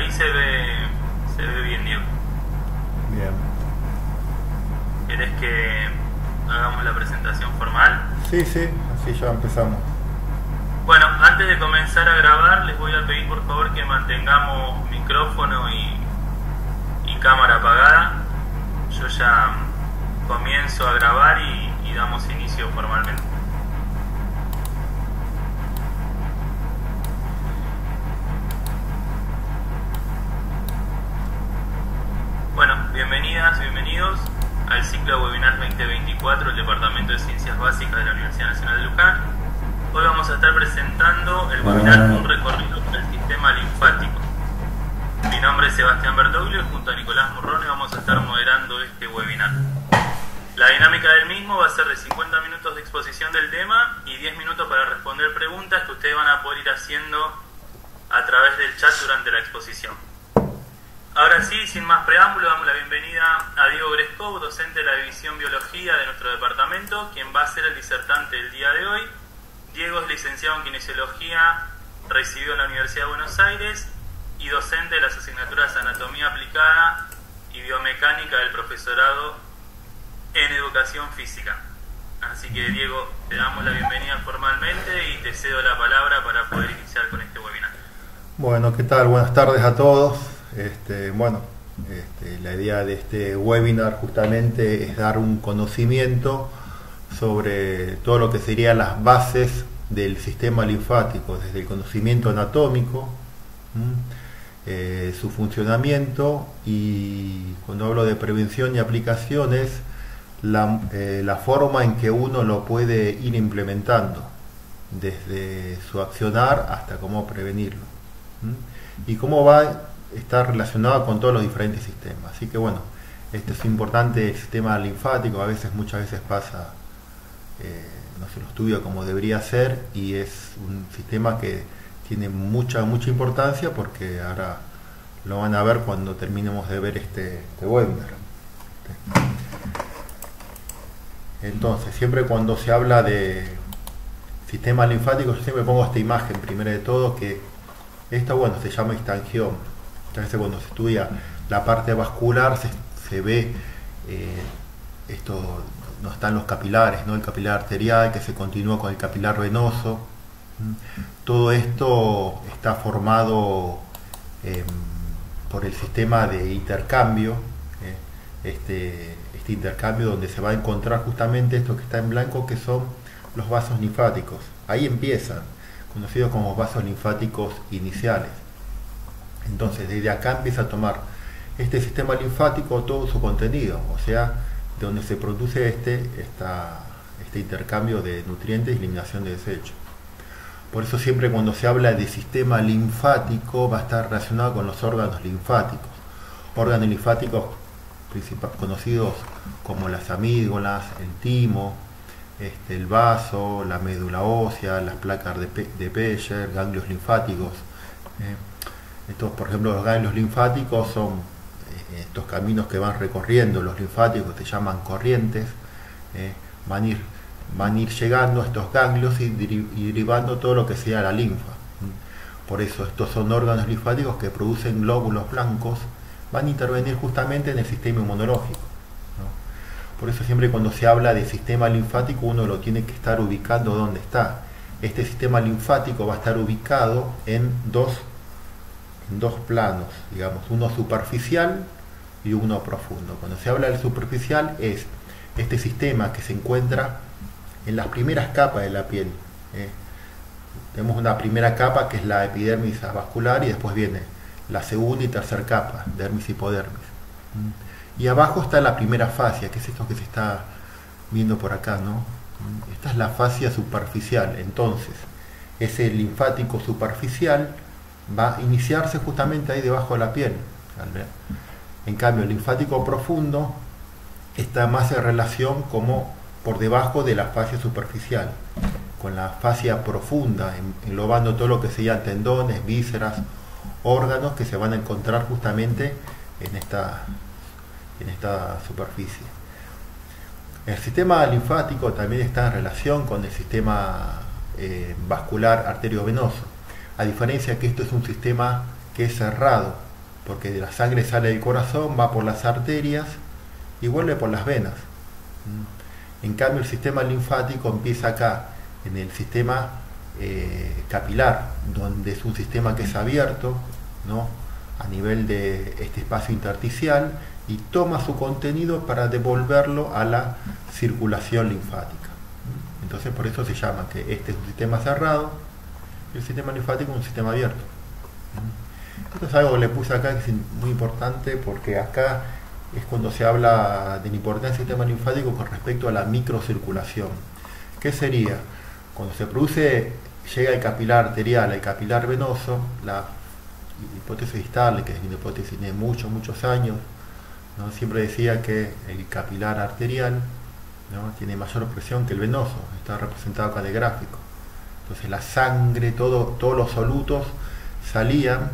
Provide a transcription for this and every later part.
ahí se ve bien, Diego. Bien. ¿Querés que hagamos la presentación formal? Sí, así ya empezamos. Bueno, antes de comenzar a grabar, les voy a pedir por favor que mantengamos micrófono y cámara apagada. Yo ya comienzo a grabar y damos inicio formalmente. Bueno, bienvenidas, bienvenidos al ciclo webinar 2024 del Departamento de Ciencias Básicas de la Universidad Nacional de Luján. Hoy vamos a estar presentando el webinar Un recorrido por el sistema linfático. Mi nombre es Sebastián Bertoglio y junto a Nicolás Murrone vamos a estar moderando este webinar. La dinámica del mismo va a ser de 50 minutos de exposición del tema y 10 minutos para responder preguntas que ustedes van a poder ir haciendo a través del chat durante la exposición. Ahora sí, sin más preámbulo, damos la bienvenida a Diego Greskov, docente de la División Biología de nuestro departamento, quien va a ser el disertante del día de hoy. Diego es licenciado en Kinesiología, recibió en la Universidad de Buenos Aires y docente de las asignaturas Anatomía Aplicada y Biomecánica del profesorado en Educación Física. Así que, Diego, te damos la bienvenida formalmente y te cedo la palabra para poder iniciar con este webinar. Bueno, ¿qué tal? Buenas tardes a todos. La idea de este webinar justamente es dar un conocimiento sobre todo lo que serían las bases del sistema linfático, desde el conocimiento anatómico, su funcionamiento, y cuando hablo de prevención y aplicaciones, la forma en que uno lo puede ir implementando, desde su accionar hasta cómo prevenirlo, y cómo va a estar relacionado con todos los diferentes sistemas. Así que bueno, esto es importante. El sistema linfático muchas veces pasa, no se lo estudia como debería ser, y es un sistema que tiene mucha importancia, porque ahora lo van a ver cuando terminemos de ver este webinar. Entonces, siempre cuando se habla de sistema linfático, yo siempre pongo esta imagen primero de todo, que esto, se llama histangioma. Muchas veces cuando se estudia la parte vascular se ve esto, no están los capilares, ¿no? El capilar arterial que se continúa con el capilar venoso. Todo esto está formado por el sistema de intercambio, este intercambio donde se va a encontrar justamente esto que está en blanco, que son los vasos linfáticos. Ahí empiezan, conocidos como vasos linfáticos iniciales. Entonces, desde acá empieza a tomar este sistema linfático todo su contenido, o sea, de donde se produce este intercambio de nutrientes y eliminación de desechos. Por eso siempre cuando se habla de sistema linfático va a estar relacionado con los órganos linfáticos. Órganos linfáticos conocidos como las amígdalas, el timo, el vaso, la médula ósea, las placas de Peyer, ganglios linfáticos. Estos, por ejemplo, los ganglios linfáticos son estos caminos que van recorriendo los linfáticos, se llaman corrientes. Van a ir llegando a estos ganglios y derivando todo lo que sea la linfa. Por eso estos son órganos linfáticos que producen glóbulos blancos, van a intervenir justamente en el sistema inmunológico, ¿no? Por eso siempre cuando se habla de sistema linfático uno lo tiene que estar ubicando donde está. Este sistema linfático va a estar ubicado en dos planos, digamos, uno superficial y uno profundo. Cuando se habla del superficial es este sistema que se encuentra en las primeras capas de la piel. Tenemos una primera capa que es la epidermis vascular, y después viene la segunda y tercera capa, dermis y hipodermis. Y abajo está la primera fascia, que es esto que se está viendo por acá, ¿no? Esta es la fascia superficial. Entonces, ese linfático superficial va a iniciarse justamente ahí debajo de la piel. En cambio, el linfático profundo está más en relación como por debajo de la fascia superficial, con la fascia profunda, englobando todo lo que serían tendones, vísceras, órganos que se van a encontrar justamente en esta superficie. El sistema linfático también está en relación con el sistema vascular arteriovenoso, a diferencia que esto es un sistema que es cerrado, porque la sangre sale del corazón, va por las arterias y vuelve por las venas. En cambio, el sistema linfático empieza acá, en el sistema capilar, donde es un sistema que es abierto, ¿no?, a nivel de este espacio intersticial, y toma su contenido para devolverlo a la circulación linfática. Entonces, por eso se llama que este es un sistema cerrado y el sistema linfático es un sistema abierto. Esto es algo que le puse acá que es muy importante, porque acá es cuando se habla de la importancia del sistema linfático con respecto a la microcirculación. ¿Qué sería? Cuando se produce, llega el capilar arterial al capilar venoso, la hipótesis de Starling, que es una hipótesis de muchos años, ¿no?, siempre decía que el capilar arterial, ¿no?, tiene mayor presión que el venoso, está representado acá en el gráfico. Entonces la sangre, todos los solutos salían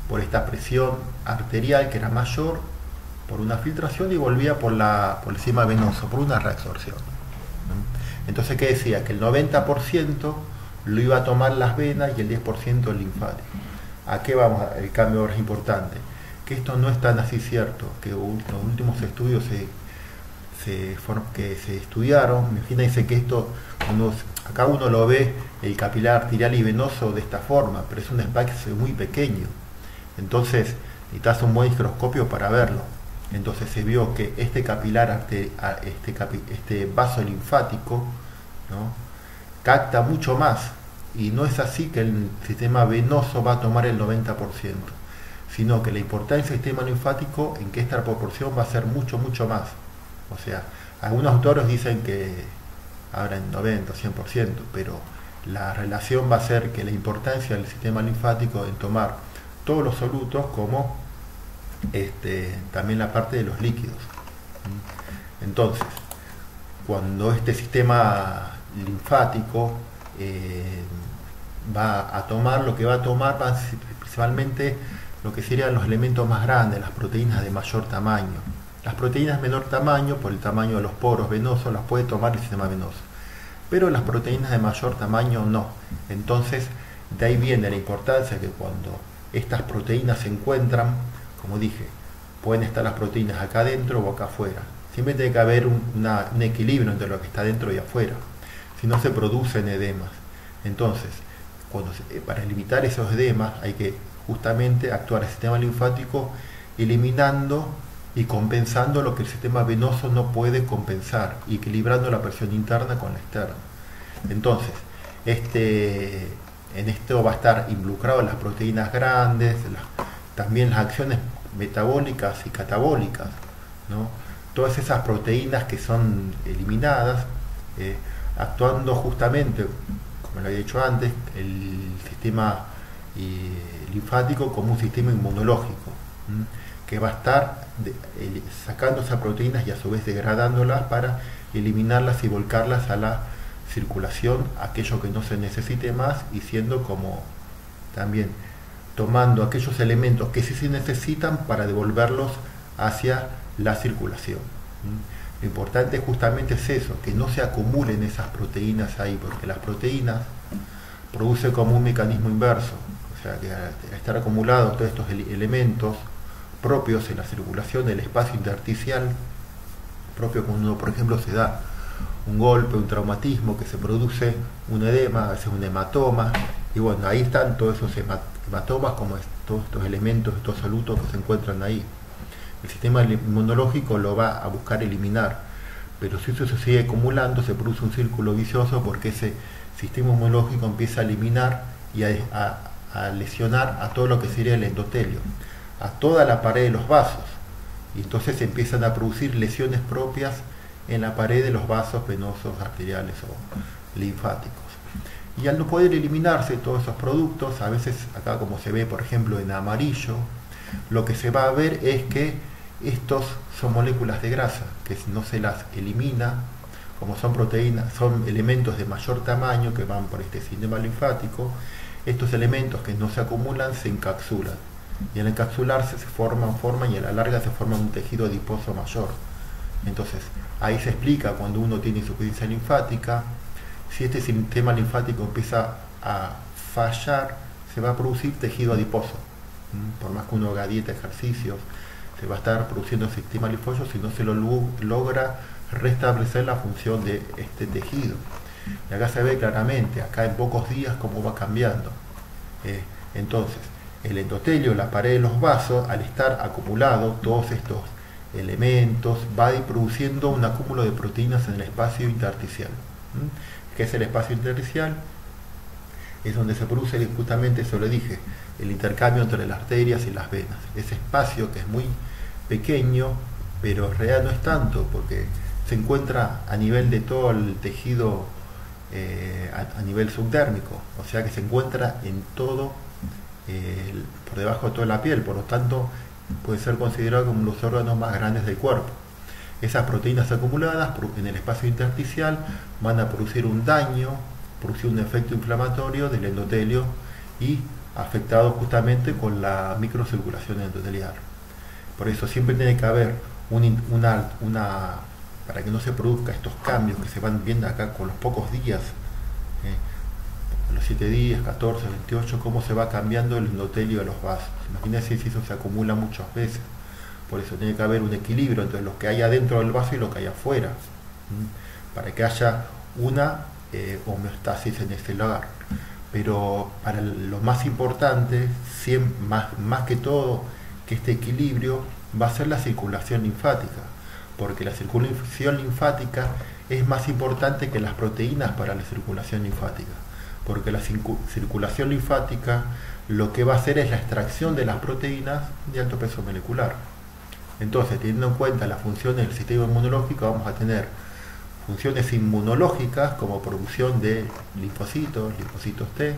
por esta presión arterial que era mayor, por una filtración, y volvía por el sistema venoso, por una reabsorción. Entonces, ¿qué decía? Que el 90% lo iba a tomar las venas y el 10% el linfático. ¿A qué vamos? El cambio ahora es importante. Que esto no es tan así cierto, que los últimos estudios que se estudiaron, imagínense que esto, acá uno lo ve, el capilar arterial y venoso de esta forma, pero es un espacio muy pequeño. Entonces, necesitas un buen microscopio para verlo. Entonces se vio que este capilar, este vaso linfático, ¿no?, capta mucho más, y no es así que el sistema venoso va a tomar el 90%, sino que la importancia del sistema linfático en que esta proporción va a ser mucho más. O sea, algunos autores dicen que habrá en 90 o 100%, pero la relación va a ser que la importancia del sistema linfático en tomar todos los solutos, como también la parte de los líquidos. Entonces, cuando este sistema linfático va a tomar, lo que va a tomar va principalmente lo que serían los elementos más grandes, las proteínas de mayor tamaño. Las proteínas de menor tamaño, por el tamaño de los poros venosos, las puede tomar el sistema venoso, pero las proteínas de mayor tamaño no. Entonces, de ahí viene la importancia que cuando estas proteínas se encuentran, como dije, pueden estar las proteínas acá adentro o acá afuera. Siempre tiene que haber un equilibrio entre lo que está dentro y afuera, si no se producen edemas. Entonces, para limitar esos edemas hay que justamente actuar el sistema linfático eliminando y compensando lo que el sistema venoso no puede compensar, y equilibrando la presión interna con la externa. Entonces, en esto va a estar involucrado las proteínas grandes, también las acciones metabólicas y catabólicas, ¿no? Todas esas proteínas que son eliminadas, actuando justamente, como lo había dicho antes, el sistema linfático como un sistema inmunológico, que va a estar sacando esas proteínas y a su vez degradándolas para eliminarlas y volcarlas a la circulación, aquello que no se necesite más, y siendo como también tomando aquellos elementos que sí se necesitan para devolverlos hacia la circulación. Lo importante justamente es eso, que no se acumulen esas proteínas ahí, porque las proteínas producen como un mecanismo inverso, o sea que al estar acumulados todos estos elementos propios en la circulación del espacio intersticial, propio cuando uno, por ejemplo, se da un golpe, un traumatismo, que se produce un edema, a veces un hematoma, y bueno, ahí están todos esos hematomas, como todos estos elementos, estos solutos que se encuentran ahí. El sistema inmunológico lo va a buscar eliminar, pero si eso se sigue acumulando, se produce un círculo vicioso, porque ese sistema inmunológico empieza a eliminar y a lesionar a todo lo que sería el endotelio, a toda la pared de los vasos, y entonces se empiezan a producir lesiones propias en la pared de los vasos venosos, arteriales o linfáticos. Y al no poder eliminarse todos esos productos, a veces acá, como se ve por ejemplo en amarillo, lo que se va a ver es que estos son moléculas de grasa, que no se las elimina, como son proteínas, son elementos de mayor tamaño que van por este sistema linfático. Estos elementos que no se acumulan se encapsulan, y al encapsularse se forman y a la larga se forma un tejido adiposo mayor. Entonces ahí se explica cuando uno tiene insuficiencia linfática, si este sistema linfático empieza a fallar, se va a producir tejido adiposo. Por más que uno haga dieta, ejercicios, se va a estar produciendo sistema linfógeno si no se lo logra restablecer la función de este tejido. Y acá se ve claramente, acá en pocos días, cómo va cambiando. Entonces, el endotelio, la pared de los vasos, al estar acumulado todos estos elementos, va a ir produciendo un acúmulo de proteínas en el espacio intersticial. ¿Qué es el espacio intersticial? Es donde se produce, justamente eso le dije, el intercambio entre las arterias y las venas. Ese espacio que es muy pequeño, pero en realidad no es tanto, porque se encuentra a nivel de todo el tejido, a nivel subdérmico, o sea que se encuentra en todo, por debajo de toda la piel, por lo tanto puede ser considerado como los órganos más grandes del cuerpo. Esas proteínas acumuladas en el espacio intersticial van a producir un daño, producir un efecto inflamatorio del endotelio y afectado justamente con la microcirculación endotelial. Por eso siempre tiene que haber para que no se produzca estos cambios que se van viendo acá con los pocos días, los 7 días, 14, 28, cómo se va cambiando el endotelio de los vasos. Imagínense si eso se acumula muchas veces. Por eso tiene que haber un equilibrio entre lo que hay adentro del vaso y lo que hay afuera, para que haya una homeostasis en ese lugar. Pero para lo más importante, más que todo, que este equilibrio va a ser la circulación linfática, porque la circulación linfática es más importante que las proteínas para la circulación linfática, porque la circulación linfática lo que va a hacer es la extracción de las proteínas de alto peso molecular. Entonces, teniendo en cuenta las funciones del sistema inmunológico, vamos a tener funciones inmunológicas como producción de linfocitos T,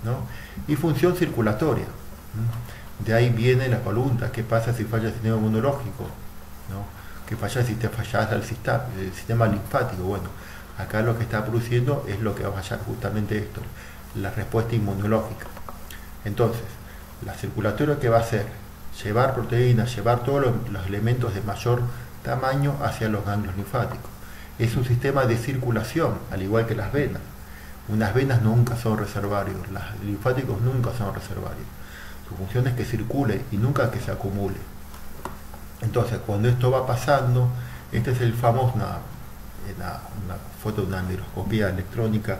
¿no? Y función circulatoria. De ahí viene la pregunta: ¿qué pasa si falla el sistema inmunológico? ¿No? ¿Qué falla si te fallas el sistema linfático? Bueno, acá lo que está produciendo es lo que va a fallar justamente esto, la respuesta inmunológica. Entonces, la circulatoria, ¿qué va a hacer? Llevar proteínas, llevar todos los elementos de mayor tamaño hacia los ganglios linfáticos. Es un sistema de circulación, al igual que las venas. Unas venas nunca son reservorios, los linfáticos nunca son reservorios. Su función es que circule y nunca que se acumule. Entonces, cuando esto va pasando, este es el famoso, una foto de una microscopía electrónica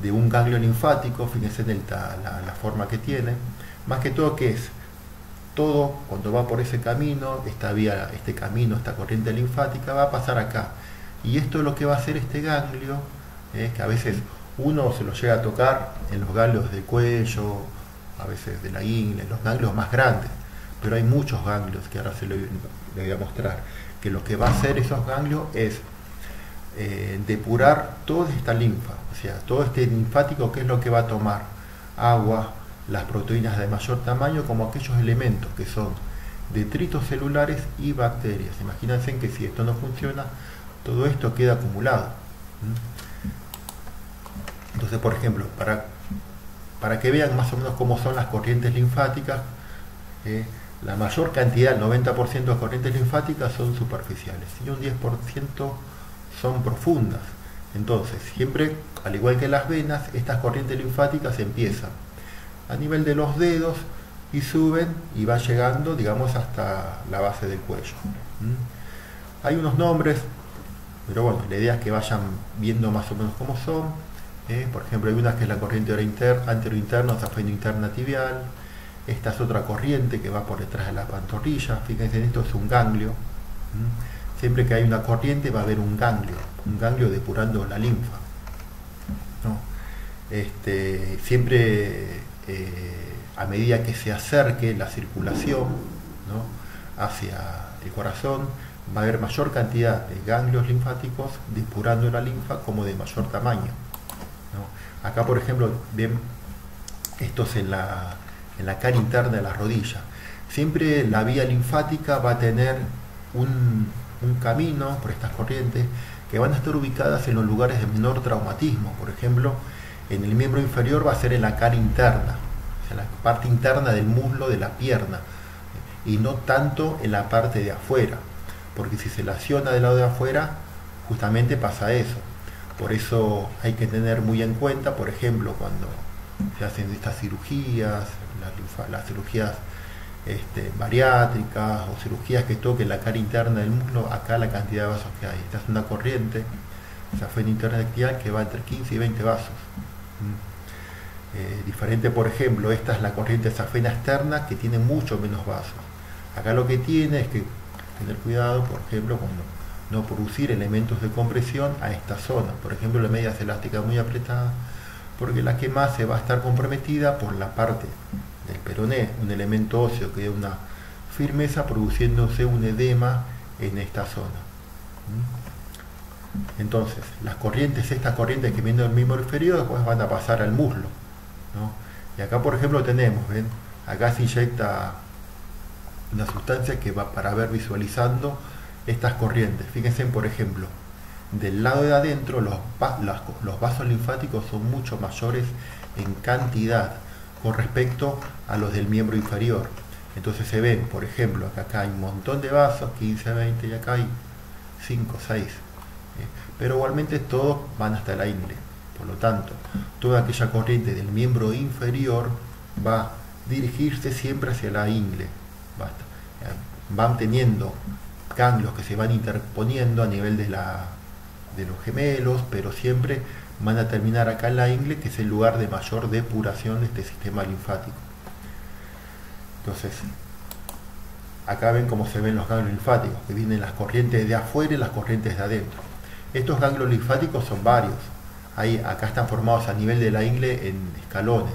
de un ganglio linfático. Fíjense en la forma que tiene. Más que todo, ¿qué es? Todo, cuando va por ese camino, esta corriente linfática va a pasar acá. Y esto es lo que va a hacer este ganglio, que a veces uno se lo llega a tocar en los ganglios del cuello, a veces de la ingle, los ganglios más grandes. Pero hay muchos ganglios que ahora le voy a mostrar, que lo que va a hacer esos ganglios es depurar toda esta linfa, o sea, todo este linfático, que es lo que va a tomar agua, las proteínas de mayor tamaño, como aquellos elementos que son detritos celulares y bacterias. Imagínense que si esto no funciona, todo esto queda acumulado. Entonces, por ejemplo, para que vean más o menos cómo son las corrientes linfáticas, la mayor cantidad, el 90% de corrientes linfáticas son superficiales y un 10% son profundas. Entonces, siempre, al igual que las venas, estas corrientes linfáticas empiezan a nivel de los dedos y suben y van llegando, digamos, hasta la base del cuello. Hay unos nombres, pero bueno, la idea es que vayan viendo más o menos cómo son. Por ejemplo, hay una que es la corriente anterointerna, safeno interna tibial. Esta es otra corriente que va por detrás de la pantorrilla. Fíjense, esto es un ganglio. Siempre que hay una corriente va a haber un ganglio depurando la linfa, ¿no? Siempre a medida que se acerque la circulación, ¿no?, hacia el corazón, va a haber mayor cantidad de ganglios linfáticos depurando la linfa, como de mayor tamaño, ¿no? Acá, por ejemplo, ven, esto es en la cara interna de la rodilla. Siempre la vía linfática va a tener un camino por estas corrientes que van a estar ubicadas en los lugares de menor traumatismo. Por ejemplo, en el miembro inferior va a ser en la cara interna, o sea, la parte interna del muslo de la pierna, y no tanto en la parte de afuera, porque si se lesiona del lado de afuera, justamente pasa eso. Por eso hay que tener muy en cuenta, por ejemplo, cuando se hacen estas cirugías, las cirugías bariátricas o cirugías que toquen la cara interna del muslo, acá la cantidad de vasos que hay. Esta es una corriente, safena interna axial, que va entre 15 y 20 vasos. Diferente, por ejemplo, esta es la corriente safena externa, que tiene mucho menos vasos. Acá lo que tiene es que tener cuidado, por ejemplo, con no producir elementos de compresión a esta zona. Por ejemplo, la medias elástica muy apretada, porque la que más se va a estar comprometida por la parte del peroné, un elemento óseo que da una firmeza, produciéndose un edema en esta zona. Entonces, estas corrientes que vienen del miembro inferior después van a pasar al muslo, ¿no? Y acá, por ejemplo, tenemos, ¿ven? Acá se inyecta una sustancia que va para ver visualizando estas corrientes. Fíjense, por ejemplo, del lado de adentro los vasos linfáticos son mucho mayores en cantidad con respecto a los del miembro inferior. Entonces se ven, por ejemplo, que acá hay un montón de vasos, 15, 20, y acá hay 5, 6. Pero igualmente todos van hasta la ingle. Por lo tanto, toda aquella corriente del miembro inferior va a dirigirse siempre hacia la ingle. Van teniendo ganglios que se van interponiendo a nivel de los gemelos, pero siempre van a terminar acá en la ingle, que es el lugar de mayor depuración de este sistema linfático. Entonces, acá ven cómo se ven los ganglios linfáticos, que vienen las corrientes de afuera y las corrientes de adentro. Estos ganglios linfáticos son varios. Acá están formados a nivel de la ingle en escalones,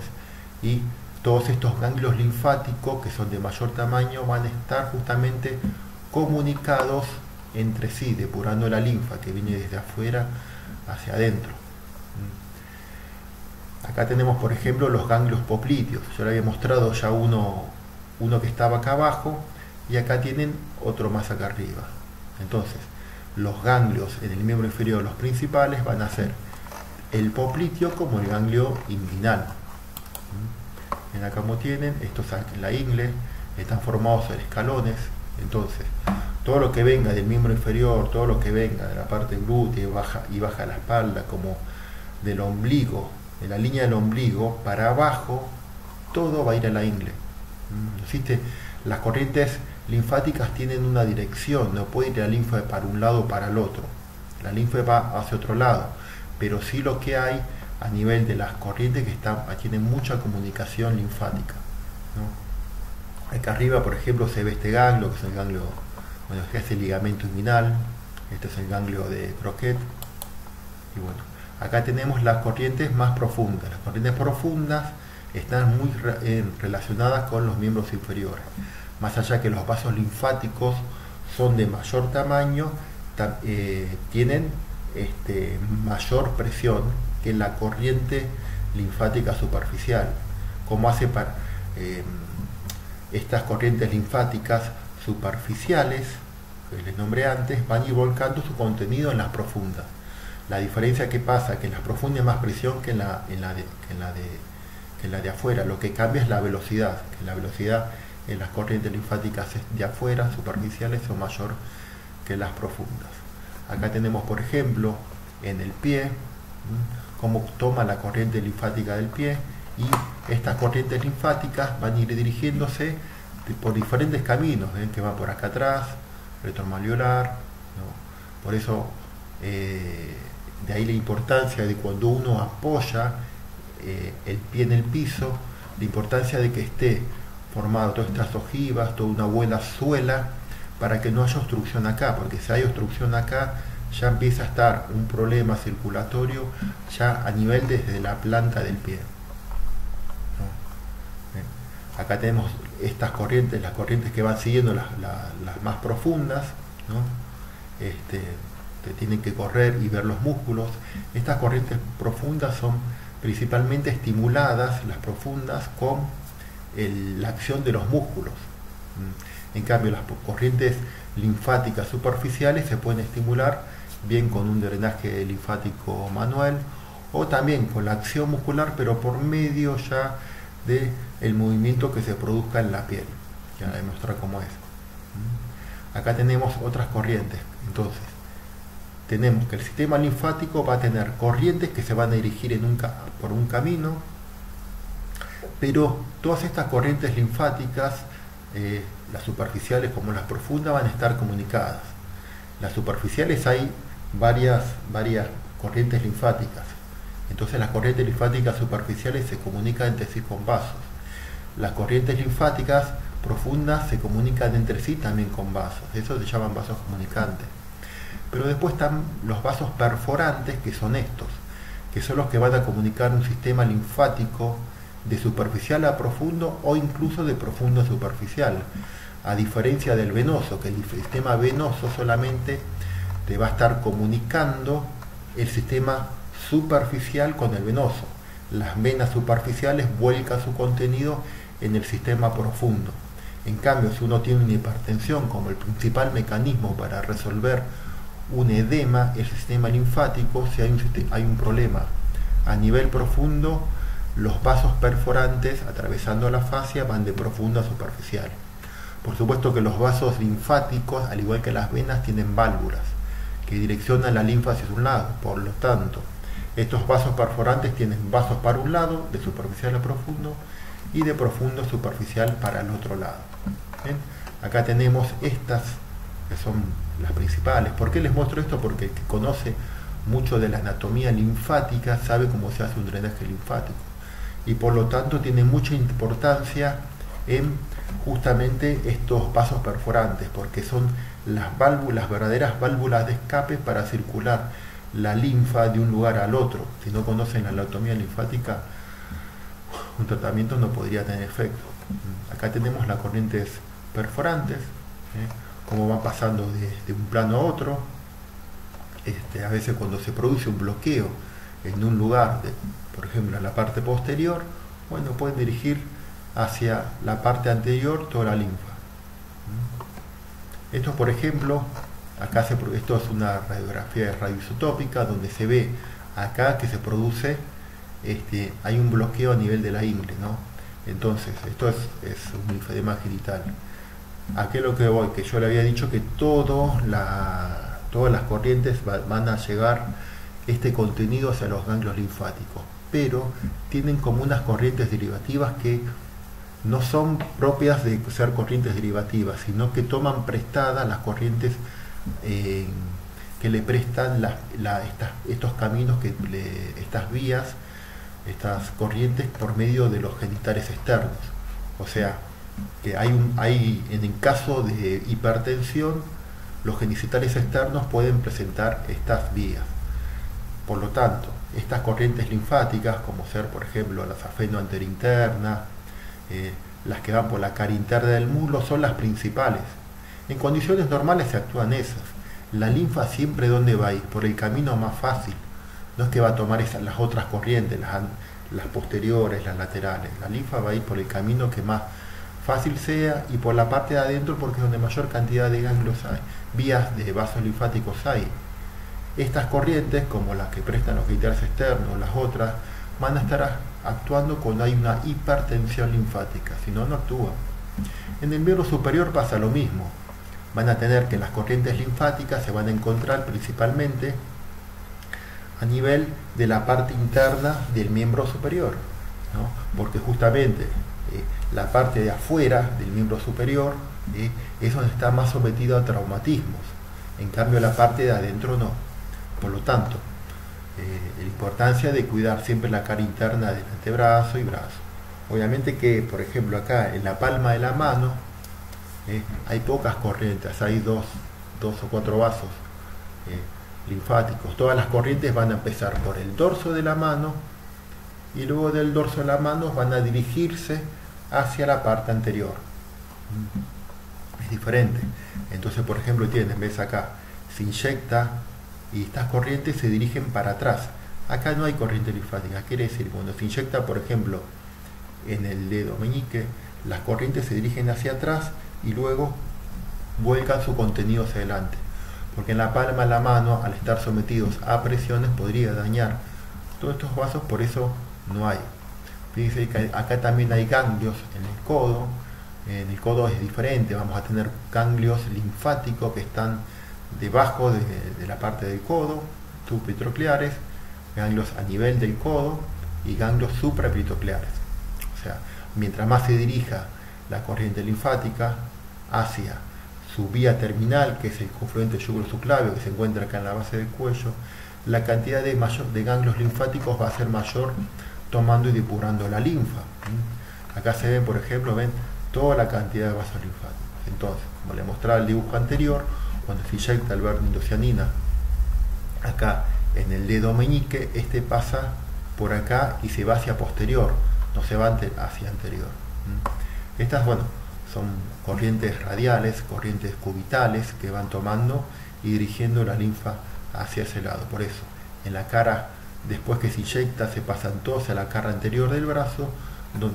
y todos estos ganglios linfáticos, que son de mayor tamaño, van a estar justamente comunicados entre sí, depurando la linfa que viene desde afuera hacia adentro. Acá tenemos, por ejemplo, los ganglios popliteos. Yo le había mostrado ya uno que estaba acá abajo, y acá tienen otro más acá arriba. Entonces, los ganglios en el miembro inferior, los principales, van a ser el popliteo como el ganglio inguinal. Ven acá como tienen, estos en la ingle, están formados en escalones. Entonces, todo lo que venga del miembro inferior, todo lo que venga de la parte glútea y baja la espalda, como del ombligo, de la línea del ombligo para abajo, todo va a ir a la ingle. ¿Existe? Las corrientes linfáticas tienen una dirección, no puede ir la linfa para un lado o para el otro. La linfa va hacia otro lado, pero sí lo que hay a nivel de las corrientes que tienen mucha comunicación linfática, ¿no? Acá arriba, por ejemplo, se ve este ganglio, que es el ganglio, bueno, que es el ligamento inguinal. Este es el ganglio de Croquet. Y bueno, acá tenemos las corrientes más profundas. Las corrientes profundas están muy relacionadas con los miembros inferiores. Más allá que los vasos linfáticos son de mayor tamaño, tienen mayor presión que la corriente linfática superficial. Como hace para estas corrientes linfáticas superficiales, que les nombré antes, van a ir volcando su contenido en las profundas. La diferencia que pasa, que en las profundas hay más presión que en la de afuera. Lo que cambia es la velocidad, que la velocidad en las corrientes linfáticas de afuera, superficiales, son mayor que las profundas. Acá tenemos, por ejemplo, en el pie, cómo toma la corriente linfática del pie, y estas corrientes linfáticas van a ir dirigiéndose por diferentes caminos, que van por acá atrás, retromalleolar, ¿no? Por eso, de ahí la importancia de cuando uno apoya el pie en el piso, la importancia de que esté formado todas estas ojivas, toda una buena suela, para que no haya obstrucción acá, porque si hay obstrucción acá, ya empieza a estar un problema circulatorio ya a nivel desde la planta del pie, ¿no? Acá tenemos estas corrientes, las corrientes que van siguiendo las más profundas, ¿no? Te tienen que correr y ver los músculos. Estas corrientes profundas son principalmente estimuladas, las profundas, con la acción de los músculos. En cambio, las corrientes linfáticas superficiales se pueden estimular bien con un drenaje linfático manual, o también con la acción muscular, pero por medio ya del movimiento que se produzca en la piel. Ya voy a mostrar cómo es. Acá tenemos otras corrientes. Entonces, tenemos que el sistema linfático va a tener corrientes que se van a dirigir por un camino, pero todas estas corrientes linfáticas las superficiales como las profundas van a estar comunicadas. Las superficiales hay varias corrientes linfáticas. Entonces las corrientes linfáticas superficiales se comunican entre sí con vasos. Las corrientes linfáticas profundas se comunican entre sí también con vasos. Eso se llaman vasos comunicantes. Pero después están los vasos perforantes, que son estos, que son los que van a comunicar un sistema linfático de superficial a profundo o incluso de profundo a superficial. A diferencia del venoso, que el sistema venoso solamente te va a estar comunicando el sistema superficial con el venoso. Las venas superficiales vuelcan su contenido en el sistema profundo. En cambio, si uno tiene una hipertensión como el principal mecanismo para resolver un edema, el sistema linfático, si hay un problema a nivel profundo, los vasos perforantes atravesando la fascia van de profundo a superficial. Por supuesto que los vasos linfáticos, al igual que las venas, tienen válvulas que direccionan la linfa hacia un lado. Por lo tanto, estos vasos perforantes tienen vasos para un lado, de superficial a profundo, y de profundo a superficial para el otro lado. ¿Bien? Acá tenemos estas, que son las principales. ¿Por qué les muestro esto? Porque el que conoce mucho de la anatomía linfática sabe cómo se hace un drenaje linfático. Y por lo tanto tiene mucha importancia en justamente estos vasos perforantes, porque son las válvulas, verdaderas válvulas de escape para circular la linfa de un lugar al otro. Si no conocen la anatomía linfática, un tratamiento no podría tener efecto. Acá tenemos las corrientes perforantes, cómo van pasando de un plano a otro. A veces cuando se produce un bloqueo en un lugar, por ejemplo en la parte posterior, bueno, pueden dirigir hacia la parte anterior toda la linfa. Esto, por ejemplo, esto es una radiografía radioisotópica donde se ve acá que se produce, hay un bloqueo a nivel de la ingle, ¿no? Entonces, esto es un linfedema genital. ¿A qué es lo que voy? Que yo le había dicho que todas las corrientes van a llegar este contenido hacia los ganglios linfáticos, pero tienen como unas corrientes derivativas que no son propias de ser corrientes derivativas, sino que toman prestadas las corrientes que le prestan estos caminos, estas vías, estas corrientes por medio de los genitales externos. O sea, que en el caso de hipertensión, los genitales externos pueden presentar estas vías. Por lo tanto, estas corrientes linfáticas, como ser por ejemplo la safeno-anterinterna, las que van por la cara interna del muslo, son las principales. En condiciones normales se actúan esas. La linfa siempre, ¿dónde va a ir? Por el camino más fácil. No es que va a tomar las otras corrientes, las posteriores, las laterales. La linfa va a ir por el camino que más fácil sea y por la parte de adentro, porque es donde mayor cantidad de ganglios hay, vías de vasos linfáticos hay. Estas corrientes, como las que prestan los genitales externos, las otras, van a estar actuando cuando hay una hipertensión linfática, si no, no actúan. En el miembro superior pasa lo mismo. Van a tener que las corrientes linfáticas se van a encontrar principalmente a nivel de la parte interna del miembro superior, ¿no? Porque justamente la parte de afuera del miembro superior es donde está más sometido a traumatismos, en cambio la parte de adentro no. Por lo tanto, la importancia de cuidar siempre la cara interna del antebrazo y brazo. Obviamente que, por ejemplo, acá en la palma de la mano hay pocas corrientes, hay dos o cuatro vasos linfáticos. Todas las corrientes van a empezar por el dorso de la mano y luego del dorso de la mano van a dirigirse hacia la parte anterior. Es diferente. Entonces, por ejemplo, ves acá, se inyecta y estas corrientes se dirigen para atrás. Acá no hay corriente linfática. Quiere decir, cuando se inyecta, por ejemplo, en el dedo meñique, las corrientes se dirigen hacia atrás y luego vuelcan su contenido hacia adelante. Porque en la palma de la mano, al estar sometidos a presiones, podría dañar todos estos vasos, por eso no hay. Fíjense que acá también hay ganglios en el codo. En el codo es diferente, vamos a tener ganglios linfáticos que están debajo de la parte del codo, subepitocleares, ganglios a nivel del codo y ganglios supraepitocleares. O sea, mientras más se dirija la corriente linfática hacia su vía terminal, que es el confluente yugosubclavio que se encuentra acá en la base del cuello, la cantidad de ganglios linfáticos va a ser mayor tomando y depurando la linfa. Acá se ven, por ejemplo, ven toda la cantidad de vasos linfáticos. Entonces, como les mostraba el dibujo anterior, cuando se inyecta el vernidoxanina acá en el dedo meñique, este pasa por acá y se va hacia posterior, no se va hacia anterior. Estas, bueno, son corrientes radiales, corrientes cubitales que van tomando y dirigiendo la linfa hacia ese lado. Por eso, en la cara, después que se inyecta, se pasan todos a la cara anterior del brazo,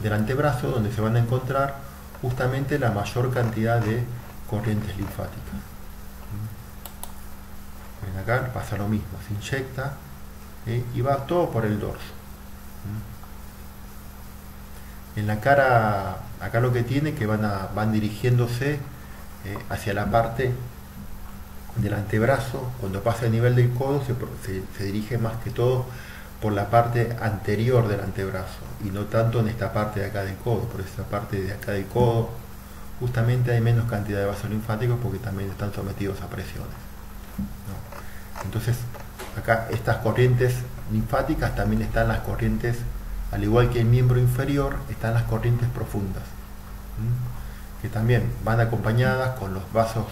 del antebrazo, donde se van a encontrar justamente la mayor cantidad de corrientes linfáticas. Ven acá, pasa lo mismo, se inyecta y va todo por el dorso. En la cara, acá lo que tiene que van dirigiéndose hacia la parte del antebrazo. Cuando pasa a nivel del codo se dirige más que todo por la parte anterior del antebrazo y no tanto en esta parte de acá del codo. Por esta parte de acá del codo justamente hay menos cantidad de vasos linfáticos porque también están sometidos a presiones, ¿no? Entonces acá estas corrientes linfáticas también están las corrientes, al igual que el miembro inferior, están las corrientes profundas, que también van acompañadas con los vasos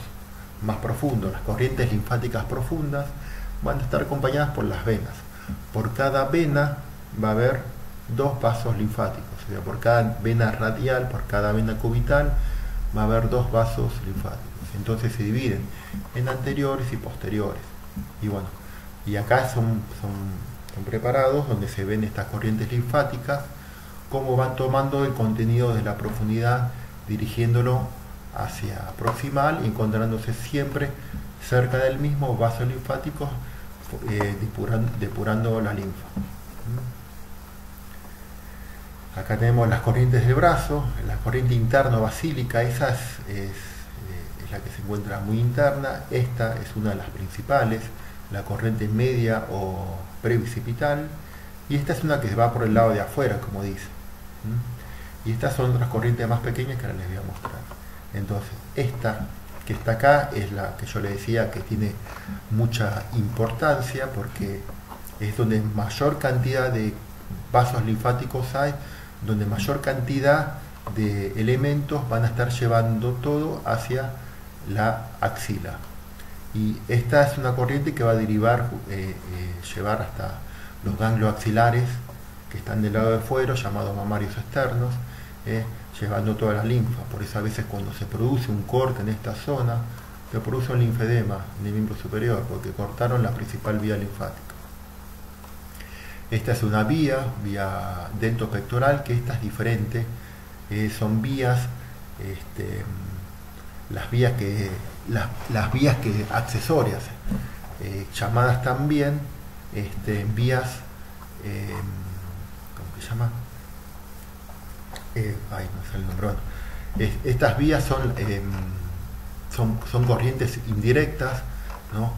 más profundos. Las corrientes linfáticas profundas van a estar acompañadas por las venas. Por cada vena va a haber dos vasos linfáticos, o sea, por cada vena radial, por cada vena cubital, va a haber dos vasos linfáticos. Entonces se dividen en anteriores y posteriores. Y bueno, y acá son preparados donde se ven estas corrientes linfáticas, cómo van tomando el contenido de la profundidad, dirigiéndolo hacia proximal, encontrándose siempre cerca del mismo vaso linfático, depurando la linfa. Acá tenemos las corrientes del brazo. La corriente interno-basílica, esa es la que se encuentra muy interna. Esta es una de las principales, la corriente media o prebicipital, y esta es una que va por el lado de afuera, como dice. Y estas son otras corrientes más pequeñas que ahora les voy a mostrar. Entonces, esta que está acá es la que yo le decía que tiene mucha importancia porque es donde mayor cantidad de vasos linfáticos hay, donde mayor cantidad de elementos van a estar llevando todo hacia la axila. Y esta es una corriente que va a llevar hasta los ganglios axilares que están del lado de fuera, llamados mamarios externos, llevando toda la linfa. Por eso a veces cuando se produce un corte en esta zona, se produce un linfedema en el miembro superior, porque cortaron la principal vía linfática. Esta es una vía deltopectoral, que esta es diferente. Son vías, las vías que accesorias, llamadas también vías, ¿cómo se llama? No sé el nombre. Bueno, estas vías son corrientes indirectas, ¿no?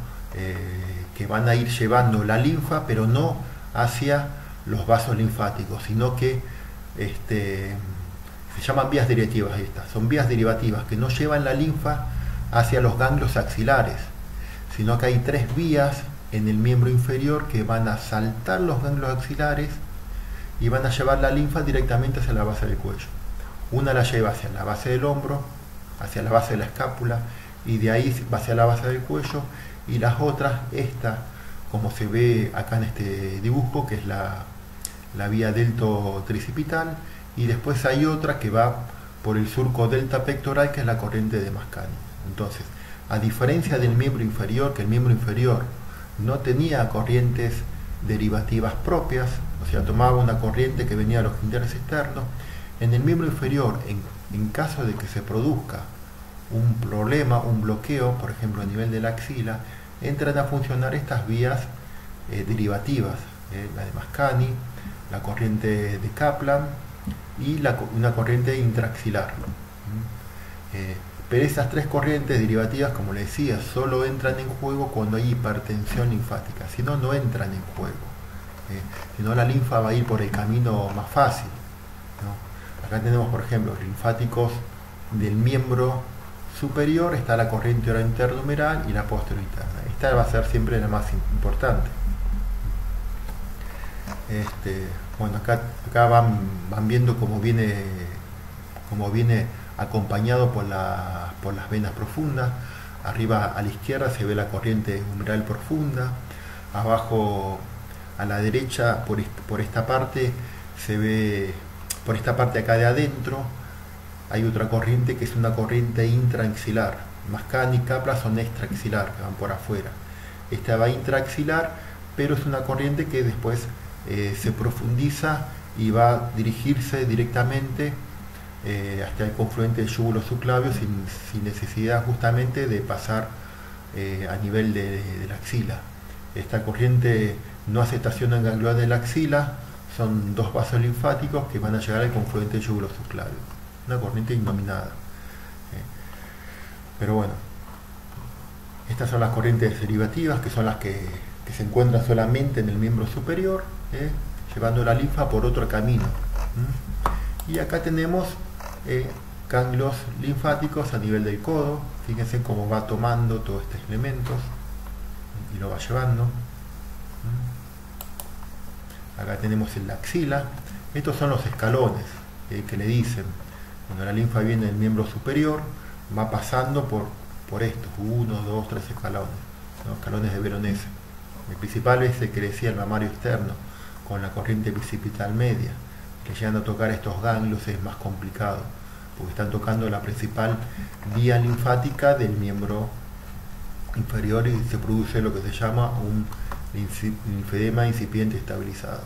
Que van a ir llevando la linfa, pero no hacia los vasos linfáticos, sino que se llaman vías derivativas. Estas son vías derivativas que no llevan la linfa hacia los ganglios axilares, sino que hay tres vías en el miembro inferior que van a saltar los ganglios axilares y van a llevar la linfa directamente hacia la base del cuello. Una la lleva hacia la base del hombro, hacia la base de la escápula, y de ahí va hacia la base del cuello, y las otras, esta, como se ve acá en este dibujo, que es la vía delto-tricipital, y después hay otra que va por el surco delta pectoral, que es la corriente de Mascagni. Entonces, a diferencia del miembro inferior, que el miembro inferior no tenía corrientes derivativas propias, o sea, tomaba una corriente que venía de los genitales externos, en el miembro inferior, en caso de que se produzca un problema, un bloqueo, por ejemplo a nivel de la axila, entran a funcionar estas vías derivativas, la de Mascagni, la corriente de Kaplan y una corriente intraaxilar. Pero esas tres corrientes derivativas, como les decía, solo entran en juego cuando hay hipertensión linfática, si no, no entran en juego. Si no, la linfa va a ir por el camino más fácil, ¿no? Acá tenemos, por ejemplo, linfáticos del miembro superior está la corriente oral internumeral y la posterior interna. Esta va a ser siempre la más importante. Bueno, acá van viendo cómo viene acompañado por las venas profundas. Arriba a la izquierda se ve la corriente umbral profunda. Abajo a la derecha, por esta parte, se ve, por esta parte acá de adentro, hay otra corriente que es una corriente intraaxilar. Mascán y capla son extraaxilar, que van por afuera. Esta va intraaxilar, pero es una corriente que después se profundiza y va a dirigirse directamente hasta el confluente del yúgulo subclavio sin necesidad justamente de pasar a nivel de la axila. Esta corriente no hace estación ganglionar de la axila, son dos vasos linfáticos que van a llegar al confluente del yúgulo subclavio. Una corriente innominada. Pero bueno, estas son las corrientes derivativas, que son las que se encuentran solamente en el miembro superior, llevando la linfa por otro camino. Y acá tenemos ganglios linfáticos a nivel del codo. Fíjense cómo va tomando todos estos elementos y lo va llevando. Acá tenemos en la axila. Estos son los escalones que le dicen. Cuando la linfa viene del miembro superior, va pasando por estos 1, 2, 3 escalones, ¿no? Escalones de Veronese. El principal es el que decía el mamario externo, con la corriente bicipital media, que llegando a tocar estos ganglios es más complicado, porque están tocando la principal vía linfática del miembro inferior y se produce lo que se llama un linfedema incipiente estabilizado.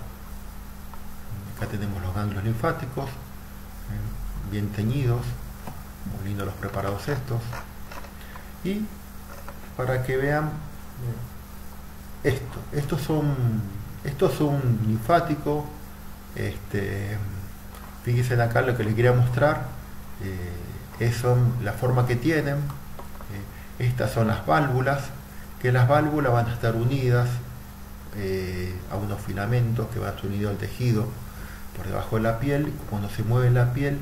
Acá tenemos los ganglios linfáticos, bien teñidos, muy lindos los preparados estos. Y para que vean estos son linfáticos. Fíjense acá lo que les quería mostrar, son la forma que tienen. Estas son las válvulas, que las válvulas van a estar unidas a unos filamentos que van a estar unidos al tejido por debajo de la piel. Cuando se mueve la piel,